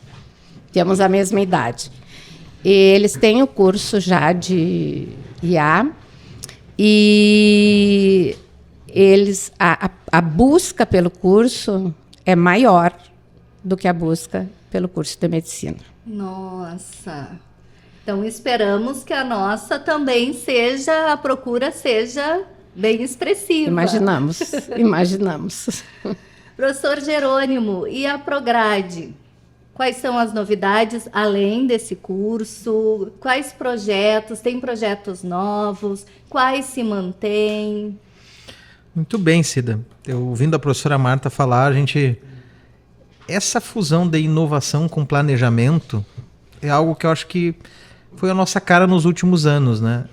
Temos a mesma idade. E eles têm o curso já de IA e a busca pelo curso é maior do que a busca pelo curso de medicina. Nossa! Então, esperamos que a nossa também a procura seja bem expressiva. Imaginamos. Professor Jerônimo, e a Prograde? Quais são as novidades além desse curso? Quais projetos? Tem projetos novos? Quais se mantêm? Muito bem, Cida. Ouvindo a professora Marta falar, essa fusão de inovação com planejamento é algo que eu acho que foi a nossa cara nos últimos anos, né?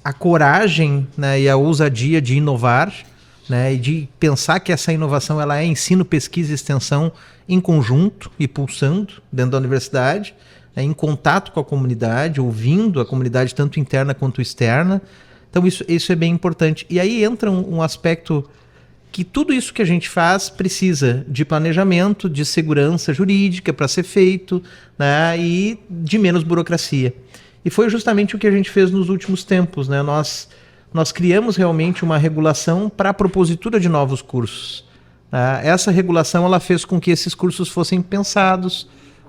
A coragem, né, e a ousadia de inovar, né, e de pensar que essa inovação ela é ensino, pesquisa e extensão em conjunto e pulsando dentro da universidade, né, em contato com a comunidade, ouvindo a comunidade tanto interna quanto externa. Então isso é bem importante. E aí entra um aspecto que tudo isso que a gente faz precisa de planejamento, de segurança jurídica para ser feito, né, e de menos burocracia. E foi justamente o que a gente fez nos últimos tempos, né? Nós criamos realmente uma regulação para a propositura de novos cursos. Né? Essa regulação ela fez com que esses cursos fossem pensados,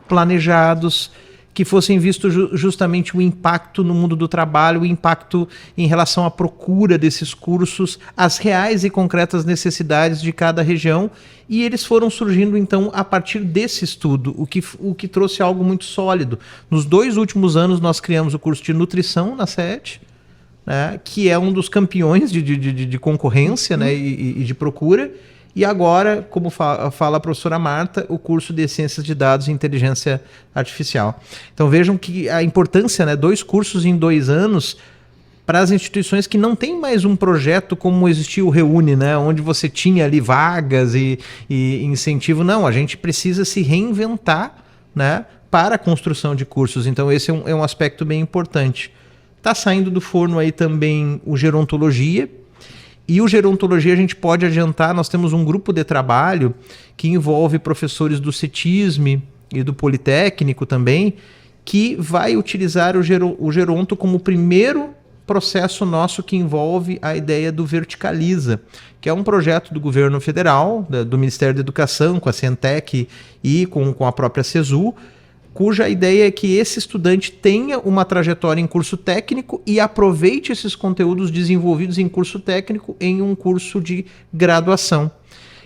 planejados, que fossem vistos justamente o impacto no mundo do trabalho, o impacto em relação à procura desses cursos, as reais e concretas necessidades de cada região, e eles foram surgindo então a partir desse estudo, o que trouxe algo muito sólido. Nos 2 últimos anos nós criamos o curso de nutrição na SET, né, que é um dos campeões de concorrência, né, e de procura. E agora, como fala a professora Marta, o curso de Ciências de Dados e Inteligência Artificial. Então vejam que a importância, né, 2 cursos em 2 anos para as instituições que não tem mais um projeto como existia o Reúne, né, onde você tinha ali vagas e incentivo. Não, a gente precisa se reinventar, né, para a construção de cursos. Então esse é um aspecto bem importante. Está saindo do forno aí também o Gerontologia. E o Gerontologia a gente pode adiantar, nós temos um grupo de trabalho que envolve professores do CETISM e do Politécnico também, que vai utilizar o Geronto como o primeiro processo nosso que envolve a ideia do Verticaliza, que é um projeto do governo federal, do Ministério da Educação, com a Centec e com a própria CESU, cuja ideia é que esse estudante tenha uma trajetória em curso técnico e aproveite esses conteúdos desenvolvidos em curso técnico em um curso de graduação.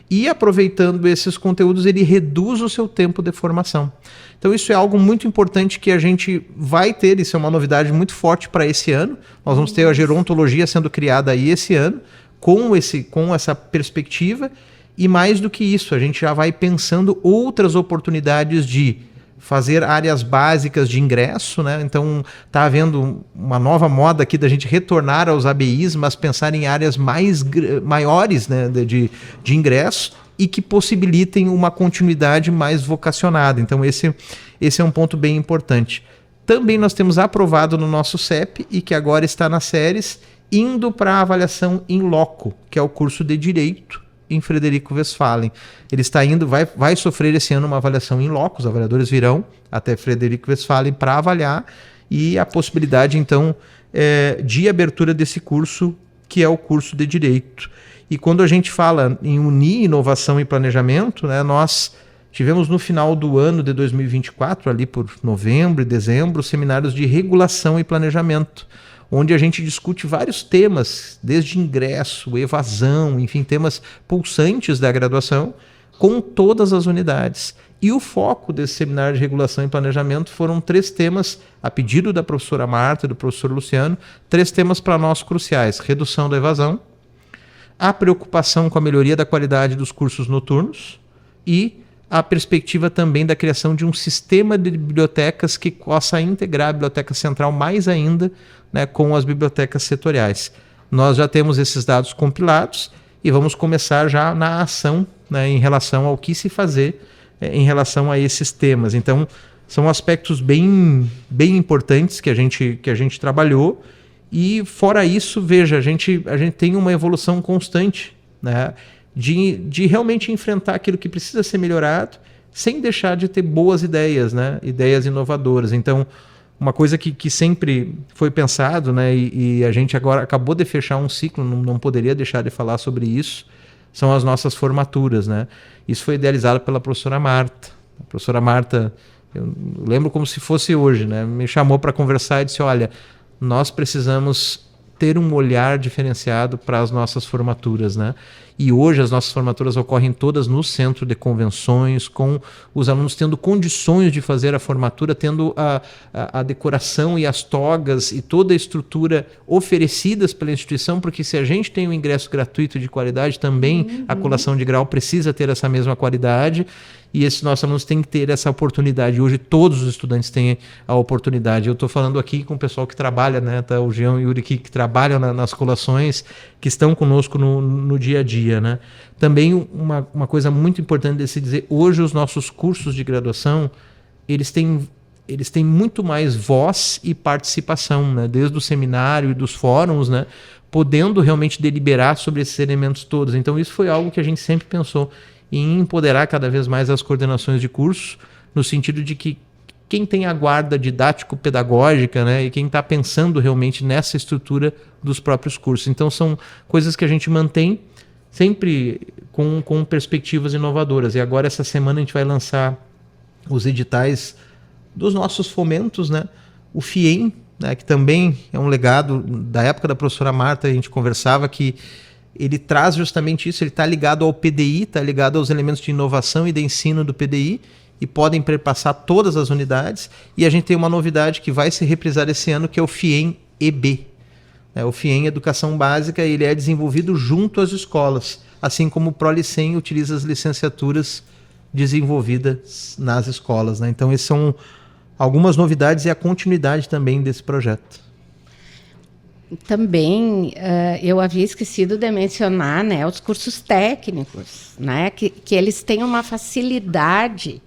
E aproveitando esses conteúdos, ele reduz o seu tempo de formação. Então isso é algo muito importante que a gente vai ter, isso é uma novidade muito forte para esse ano. Nós vamos ter a Gerontologia sendo criada aí esse ano, com essa perspectiva, e mais do que isso, a gente já vai pensando outras oportunidades de fazer áreas básicas de ingresso, né? Então está havendo uma nova moda aqui da gente retornar aos ABIs, mas pensar em áreas maiores, né, de ingresso e que possibilitem uma continuidade mais vocacionada. Então esse é um ponto bem importante. Também nós temos aprovado no nosso CEP e que agora está nas séries, indo para a avaliação in loco, que é o curso de Direito em Frederico Westphalen. Ele está indo, vai sofrer esse ano uma avaliação in loco, os avaliadores virão até Frederico Westphalen para avaliar, e a possibilidade então de abertura desse curso, que é o curso de Direito. E quando a gente fala em unir inovação e planejamento, né, nós tivemos no final do ano de 2024, ali por novembro e dezembro, seminários de regulação e planejamento, onde a gente discute vários temas, desde ingresso, evasão, enfim, temas pulsantes da graduação, com todas as unidades. E o foco desse seminário de regulação e planejamento foram 3 temas, a pedido da professora Marta e do professor Luciano, 3 temas para nós cruciais: redução da evasão, a preocupação com a melhoria da qualidade dos cursos noturnos e a perspectiva também da criação de um sistema de bibliotecas que possa integrar a biblioteca central mais ainda, né, com as bibliotecas setoriais. Nós já temos esses dados compilados e vamos começar já na ação, né, em relação ao que se fazer em relação a esses temas. Então, são aspectos bem importantes que a gente trabalhou E fora isso, veja, a gente tem uma evolução constante, né, de realmente enfrentar aquilo que precisa ser melhorado, sem deixar de ter boas ideias, né, ideias inovadoras. Então, uma coisa que sempre foi pensado, né, e a gente agora acabou de fechar um ciclo, não poderia deixar de falar sobre isso, são as nossas formaturas, né? Isso foi idealizado pela professora Marta. A professora Marta, eu lembro como se fosse hoje, né? Me chamou para conversar e disse, olha, nós precisamos ter um olhar diferenciado para as nossas formaturas, né? E hoje as nossas formaturas ocorrem todas no centro de convenções, com os alunos tendo condições de fazer a formatura, tendo a decoração e as togas e toda a estrutura oferecidas pela instituição, porque se a gente tem um ingresso gratuito de qualidade, também a colação de grau precisa ter essa mesma qualidade. E esses nossos alunos têm que ter essa oportunidade. Hoje todos os estudantes têm a oportunidade. Eu estou falando aqui com o pessoal que trabalha, né? Tá o Jean e o Yuri que trabalham nas colações, que estão conosco no dia a dia, né? Também uma coisa muito importante de se dizer, hoje os nossos cursos de graduação, eles têm muito mais voz e participação, né? Desde o seminário e dos fóruns, né? Podendo realmente deliberar sobre esses elementos todos. Então isso foi algo que a gente sempre pensou em empoderar cada vez mais as coordenações de curso, no sentido de que quem tem a guarda didático-pedagógica, né, e quem está pensando realmente nessa estrutura dos próprios cursos. Então são coisas que a gente mantém sempre com perspectivas inovadoras. E agora essa semana a gente vai lançar os editais dos nossos fomentos, né? O FIEM, né, que também é um legado da época da professora Marta, a gente conversava que ele traz justamente isso, ele está ligado ao PDI, está ligado aos elementos de inovação e de ensino do PDI, e podem perpassar todas as unidades. E a gente tem uma novidade que vai ser reprisada esse ano, que é o FIEM EB. O FIEM Educação Básica, ele é desenvolvido junto às escolas, assim como o ProLicem utiliza as licenciaturas desenvolvidas nas escolas, né? Então, essas são algumas novidades e a continuidade também desse projeto. Também eu havia esquecido de mencionar, né, os cursos técnicos, né, que eles têm uma facilidade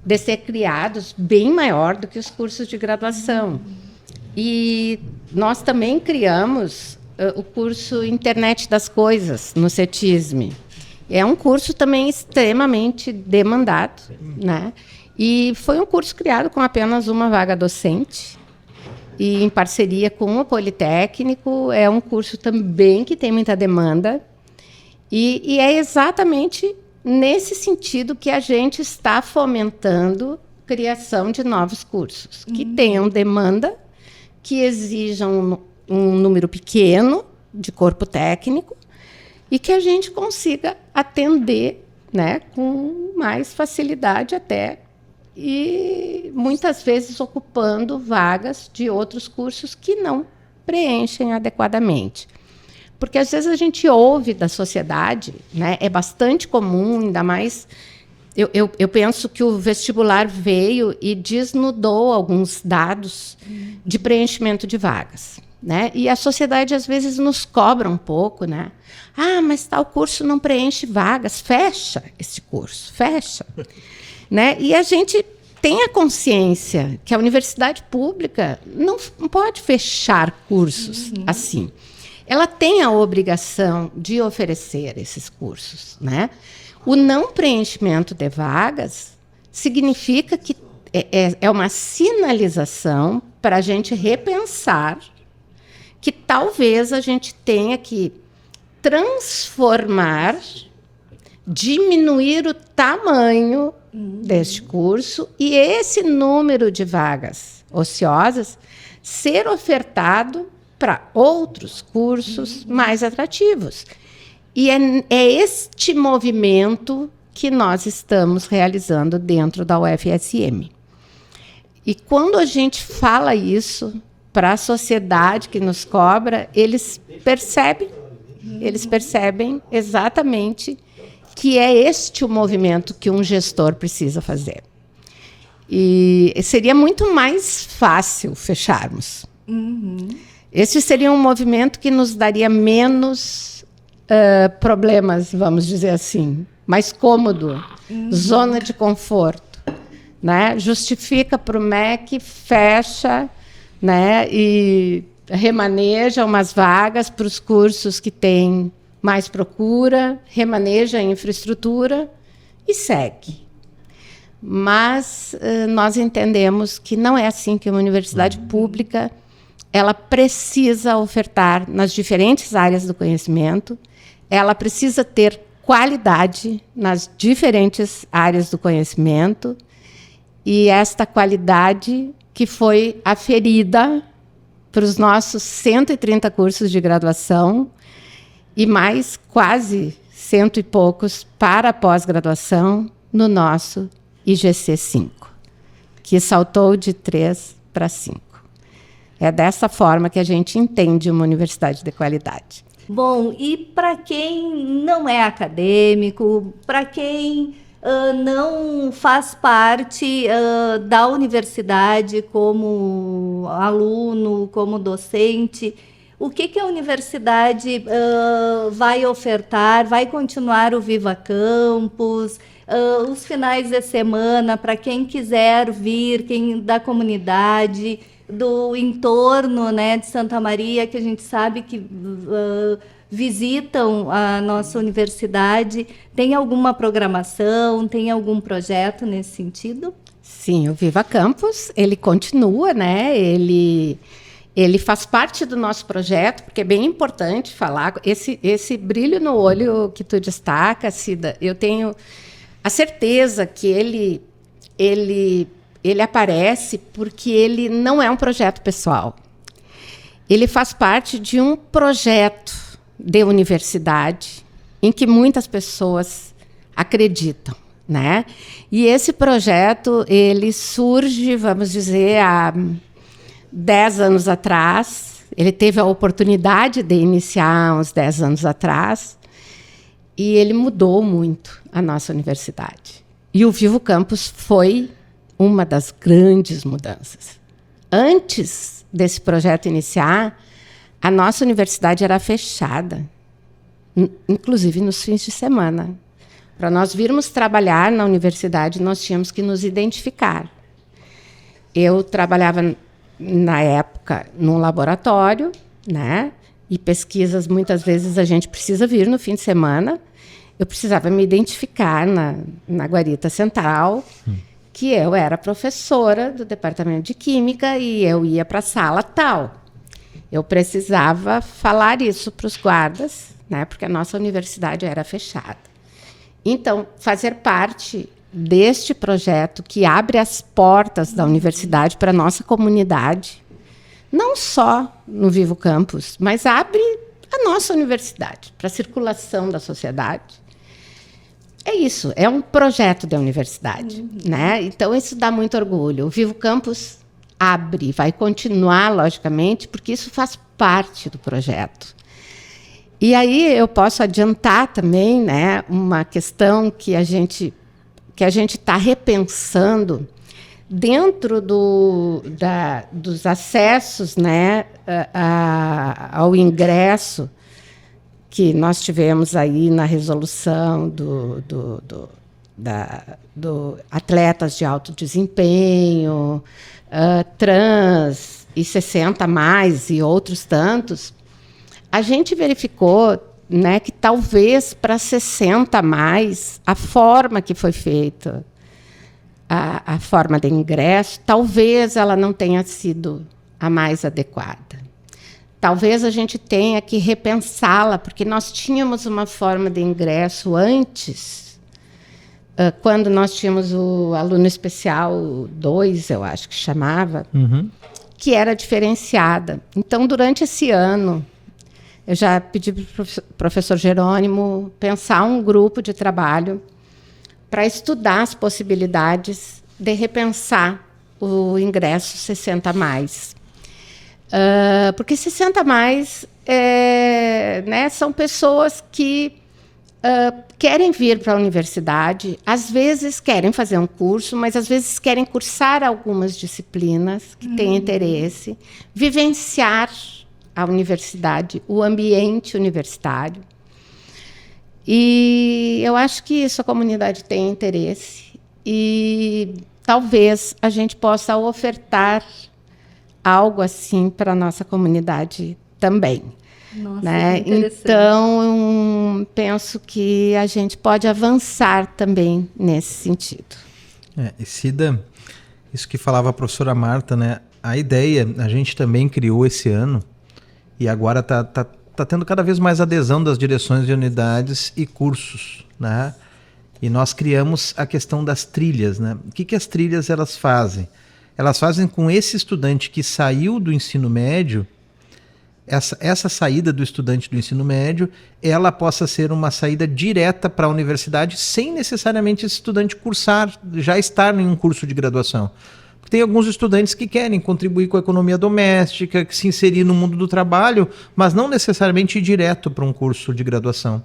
de ser criados bem maior do que os cursos de graduação. E nós também criamos o curso Internet das Coisas no CETISM. É um curso também extremamente demandado, né? E foi um curso criado com apenas uma vaga docente, e em parceria com o Politécnico. É um curso também que tem muita demanda, e é exatamente nesse sentido que a gente está fomentando a criação de novos cursos, que tenham demanda, que exijam um número pequeno de corpo técnico e que a gente consiga atender, né, com mais facilidade até, e muitas vezes ocupando vagas de outros cursos que não preenchem adequadamente. Porque às vezes a gente ouve da sociedade, né, é bastante comum, ainda mais... Eu penso que o vestibular veio e desnudou alguns dados de preenchimento de vagas, né? E a sociedade às vezes nos cobra um pouco, né? Ah, mas tal curso não preenche vagas, fecha esse curso, fecha. Né? E a gente tem a consciência que a universidade pública não pode fechar cursos assim. Ela tem a obrigação de oferecer esses cursos, né? O não preenchimento de vagas significa que é uma sinalização para a gente repensar que talvez a gente tenha que transformar, diminuir o tamanho deste curso e esse número de vagas ociosas ser ofertado para outros cursos mais atrativos. E é este movimento que nós estamos realizando dentro da UFSM. E quando a gente fala isso para a sociedade que nos cobra, eles percebem exatamente que é este o movimento que um gestor precisa fazer. E seria muito mais fácil fecharmos. Esse seria um movimento que nos daria menos problemas, vamos dizer assim, mais cômodo, zona de conforto, né? Justifica para o MEC, fecha, né? E remaneja umas vagas para os cursos que têm mais procura, remaneja a infraestrutura e segue. Mas nós entendemos que não é assim que uma universidade pública ela precisa ofertar nas diferentes áreas do conhecimento, ela precisa ter qualidade nas diferentes áreas do conhecimento, e esta qualidade que foi aferida para os nossos 130 cursos de graduação e mais quase 100 e poucos para a pós-graduação no nosso IGC-5, que saltou de 3 para 5. É dessa forma que a gente entende uma universidade de qualidade. Bom, e para quem não é acadêmico, para quem não faz parte da universidade como aluno, como docente, o que a universidade vai ofertar? Vai continuar o Viva Campus? Os finais de semana, para quem quiser vir, quem da comunidade, do entorno, né, de Santa Maria, que a gente sabe que visitam a nossa universidade. Tem alguma programação, tem algum projeto nesse sentido? Sim, o Viva Campus, ele continua, né? Ele faz parte do nosso projeto, porque é bem importante falar. Esse brilho no olho que tu destaca, Cida, eu tenho a certeza que ele aparece porque ele não é um projeto pessoal. Ele faz parte de um projeto de universidade em que muitas pessoas acreditam, né? E esse projeto, ele surge, vamos dizer, há 10 anos atrás. Ele teve a oportunidade de iniciar uns 10 anos atrás e ele mudou muito a nossa universidade. E o Vivo Campus foi uma das grandes mudanças. Antes desse projeto iniciar, a nossa universidade era fechada, inclusive nos fins de semana. Para nós virmos trabalhar na universidade, nós tínhamos que nos identificar. Eu trabalhava, na época, num laboratório, né? E pesquisas, muitas vezes, a gente precisa vir no fim de semana. Eu precisava me identificar na guarita central, que eu era professora do departamento de Química e eu ia para a sala tal. Eu precisava falar isso para os guardas, né, porque a nossa universidade era fechada. Então, fazer parte deste projeto que abre as portas da universidade para a nossa comunidade, não só no Vivo Campus, mas abre a nossa universidade para a circulação da sociedade. É isso, é um projeto da universidade, né? Então, isso dá muito orgulho. O Vivo Campus abre, vai continuar, logicamente, porque isso faz parte do projeto. E aí eu posso adiantar também, né, uma questão que a gente está repensando dentro dos acessos, né, ao ingresso que nós tivemos aí na resolução do atletas de alto desempenho, trans e 60 mais e outros tantos. A gente verificou, né, que talvez para 60 mais a forma que foi feita, a forma de ingresso, talvez ela não tenha sido a mais adequada. Talvez a gente tenha que repensá-la, porque nós tínhamos uma forma de ingresso antes, quando nós tínhamos o aluno especial 2, eu acho que chamava, que era diferenciada. Então, durante esse ano, eu já pedi para o professor Jerônimo pensar um grupo de trabalho para estudar as possibilidades de repensar o ingresso 60 mais. Porque 60 mais né, são pessoas que querem vir para a universidade, às vezes querem fazer um curso, mas às vezes querem cursar algumas disciplinas que têm interesse, vivenciar a universidade, o ambiente universitário. E eu acho que isso a comunidade tem interesse e talvez a gente possa ofertar algo assim para a nossa comunidade também. Nossa, Né? que interessante. Então, penso que a gente pode avançar também nesse sentido. E Cida, isso que falava a professora Marta, né? A ideia, a gente também criou esse ano e agora está tendo cada vez mais adesão das direções de unidades e cursos, né? E nós criamos a questão das trilhas, né? O que as trilhas elas fazem? Elas fazem com esse estudante que saiu do ensino médio, essa saída do estudante do ensino médio, ela possa ser uma saída direta para a universidade sem necessariamente esse estudante já estar em um curso de graduação. Porque tem alguns estudantes que querem contribuir com a economia doméstica, que se inserir no mundo do trabalho, mas não necessariamente ir direto para um curso de graduação.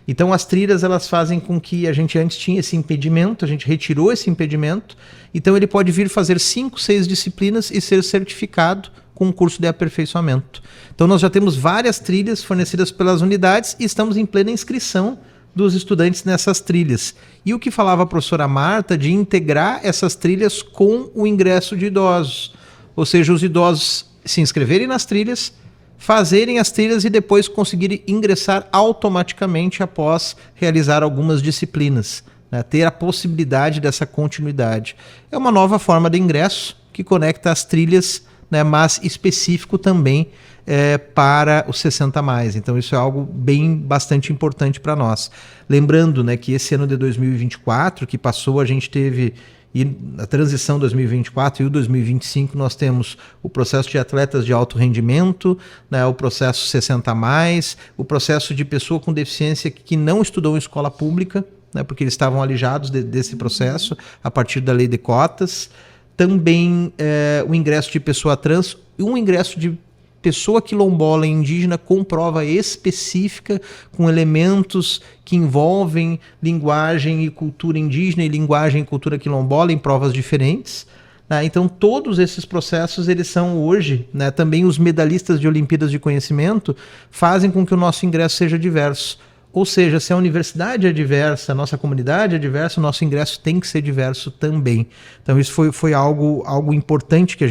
Então as trilhas elas fazem com que a gente antes tinha esse impedimento, a gente retirou esse impedimento, então ele pode vir fazer 5, 6 disciplinas e ser certificado com um curso de aperfeiçoamento. Então nós já temos várias trilhas fornecidas pelas unidades e estamos em plena inscrição dos estudantes nessas trilhas. E o que falava a professora Marta de integrar essas trilhas com o ingresso de idosos. Ou seja, os idosos se inscreverem nas trilhas, fazerem as trilhas e depois conseguirem ingressar automaticamente após realizar algumas disciplinas, né? Ter a possibilidade dessa continuidade. É uma nova forma de ingresso que conecta as trilhas, né, mas específico também para os 60+. Então isso é algo bastante importante para nós. Lembrando, né, que esse ano de 2024 que passou, a gente teve, e a transição 2024 e o 2025, nós temos o processo de atletas de alto rendimento, né, o processo 60+, o processo de pessoa com deficiência que não estudou em escola pública, né, porque eles estavam alijados desse processo a partir da lei de cotas. Também o ingresso de pessoa trans e um ingresso de pessoa quilombola e indígena com prova específica, com elementos que envolvem linguagem e cultura indígena e linguagem e cultura quilombola em provas diferentes. Né? Então todos esses processos eles são hoje, né, também os medalhistas de Olimpíadas de Conhecimento fazem com que o nosso ingresso seja diverso. Ou seja, se a universidade é diversa, a nossa comunidade é diversa, o nosso ingresso tem que ser diverso também. Então isso foi algo importante que a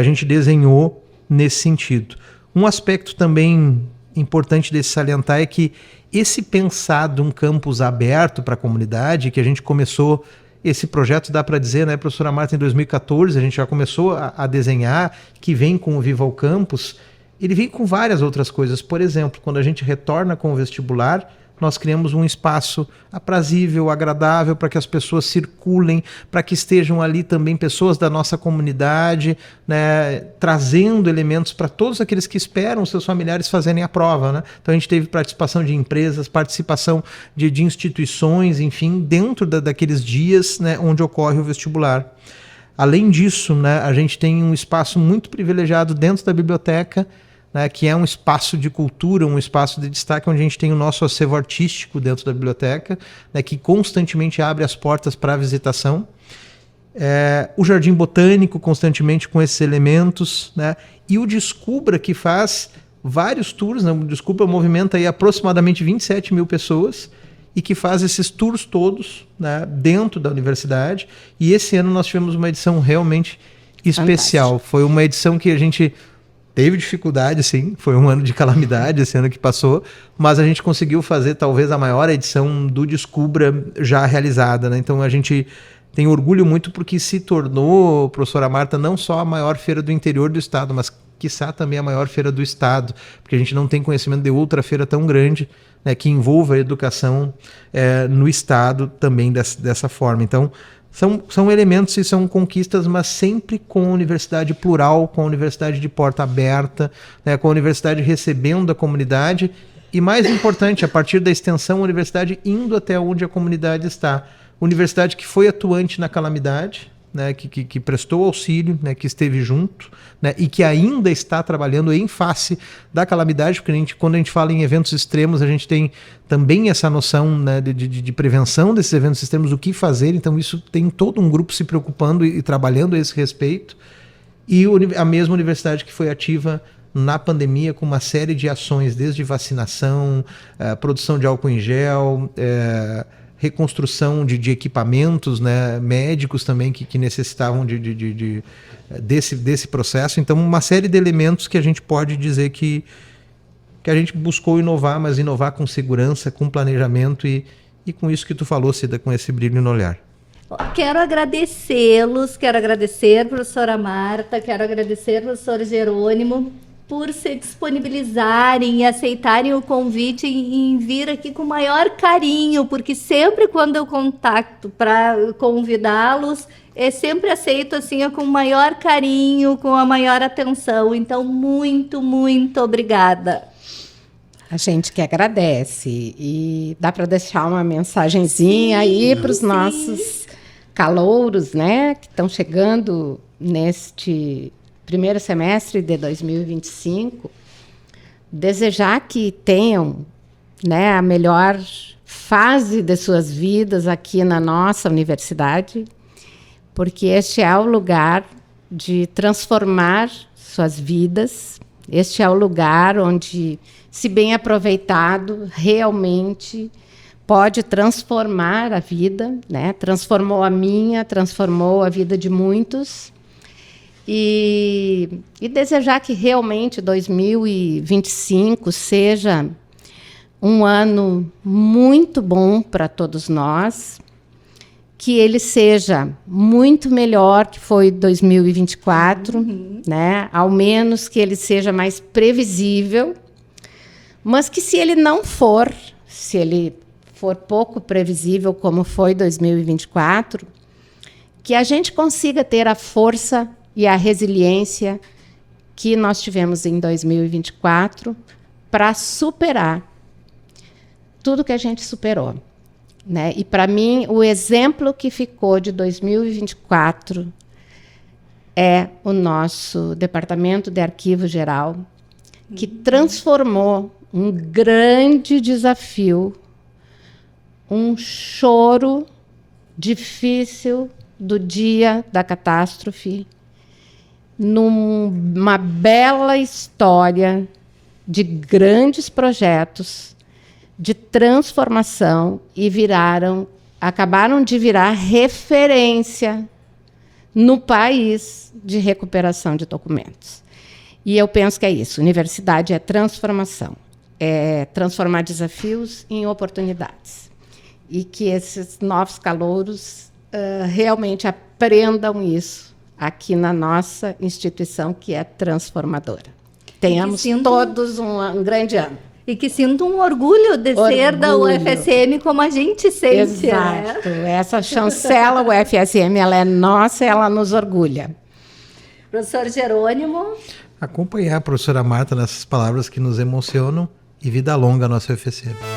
gente desenhou nesse sentido. Um aspecto também importante de se salientar é que esse pensar de um campus aberto para a comunidade, que a gente começou esse projeto, dá para dizer, né, professora Marta, em 2014, a gente já começou a desenhar, que vem com o Viva ao Campus. Ele vem com várias outras coisas. Por exemplo, quando a gente retorna com o vestibular, nós criamos um espaço aprazível, agradável, para que as pessoas circulem, para que estejam ali também pessoas da nossa comunidade, né, trazendo elementos para todos aqueles que esperam seus familiares fazerem a prova. Né? Então a gente teve participação de empresas, participação de instituições, enfim, dentro daqueles dias, né, onde ocorre o vestibular. Além disso, né, a gente tem um espaço muito privilegiado dentro da biblioteca, né, que é um espaço de cultura, um espaço de destaque, onde a gente tem o nosso acervo artístico dentro da biblioteca, né, que constantemente abre as portas para a visitação. O Jardim Botânico, constantemente com esses elementos, né, e o Descubra, que faz vários tours, né, o Descubra movimenta aí aproximadamente 27 mil pessoas, e que faz esses tours todos, né, dentro da universidade. E esse ano nós tivemos uma edição realmente especial. Fantástico. Foi uma edição que a gente teve dificuldade, sim, foi um ano de calamidade esse ano que passou, mas a gente conseguiu fazer talvez a maior edição do Descubra já realizada. Né? Então a gente tem orgulho muito porque se tornou, professora Marta, não só a maior feira do interior do estado, mas quiçá também a maior feira do estado, porque a gente não tem conhecimento de outra feira tão grande, né, que envolva a educação no estado também dessa forma. Então, são elementos e são conquistas, mas sempre com a universidade plural, com a universidade de porta aberta, né, com a universidade recebendo a comunidade e, mais importante, a partir da extensão, a universidade indo até onde a comunidade está. Universidade que foi atuante na calamidade, né, que prestou auxílio, né, que esteve junto, né, e que ainda está trabalhando em face da calamidade, porque quando a gente fala em eventos extremos, a gente tem também essa noção, né, de prevenção desses eventos extremos, o que fazer. Então isso tem todo um grupo se preocupando e trabalhando a esse respeito. E a mesma universidade que foi ativa na pandemia com uma série de ações, desde vacinação, produção de álcool em gel, reconstrução de equipamentos, né, médicos também que necessitavam desse processo. Então, uma série de elementos que a gente pode dizer que a gente buscou inovar, mas inovar com segurança, com planejamento e com isso que tu falou, Cida, com esse brilho no olhar. Quero agradecê-los, quero agradecer, professora Marta, quero agradecer, professor Jerônimo, por se disponibilizarem e aceitarem o convite em vir aqui com o maior carinho, porque sempre quando eu contacto para convidá-los, é sempre aceito assim com o maior carinho, com a maior atenção. Então, muito, muito obrigada. A gente que agradece. E dá para deixar uma mensagenzinha aí para os nossos calouros, né, que estão chegando neste primeiro semestre de 2025, desejar que tenham, né, a melhor fase de suas vidas aqui na nossa universidade, porque este é o lugar de transformar suas vidas, este é o lugar onde, se bem aproveitado, realmente pode transformar a vida, né? Transformou a minha, transformou a vida de muitos. E desejar que realmente 2025 seja um ano muito bom para todos nós, que ele seja muito melhor que foi 2024, né? Ao menos que ele seja mais previsível, mas que se ele não for, se ele for pouco previsível como foi 2024, que a gente consiga ter a força e a resiliência que nós tivemos em 2024 para superar tudo que a gente superou, né? E, para mim, o exemplo que ficou de 2024 é o nosso Departamento de Arquivo Geral, que transformou um grande desafio, um choro difícil do dia da catástrofe, numa bela história de grandes projetos de transformação e acabaram de virar referência no país de recuperação de documentos. E eu penso que é isso, universidade é transformação, é transformar desafios em oportunidades. E que esses novos calouros realmente aprendam isso aqui na nossa instituição, que é transformadora. Tenhamos todos um grande ano. E que sintam um orgulho de ser da UFSM como a gente sente. Exato. Né? Essa chancela UFSM, ela é nossa, ela nos orgulha. Professor Jerônimo. Acompanhar a professora Marta nessas palavras que nos emocionam e vida longa à nossa UFSM.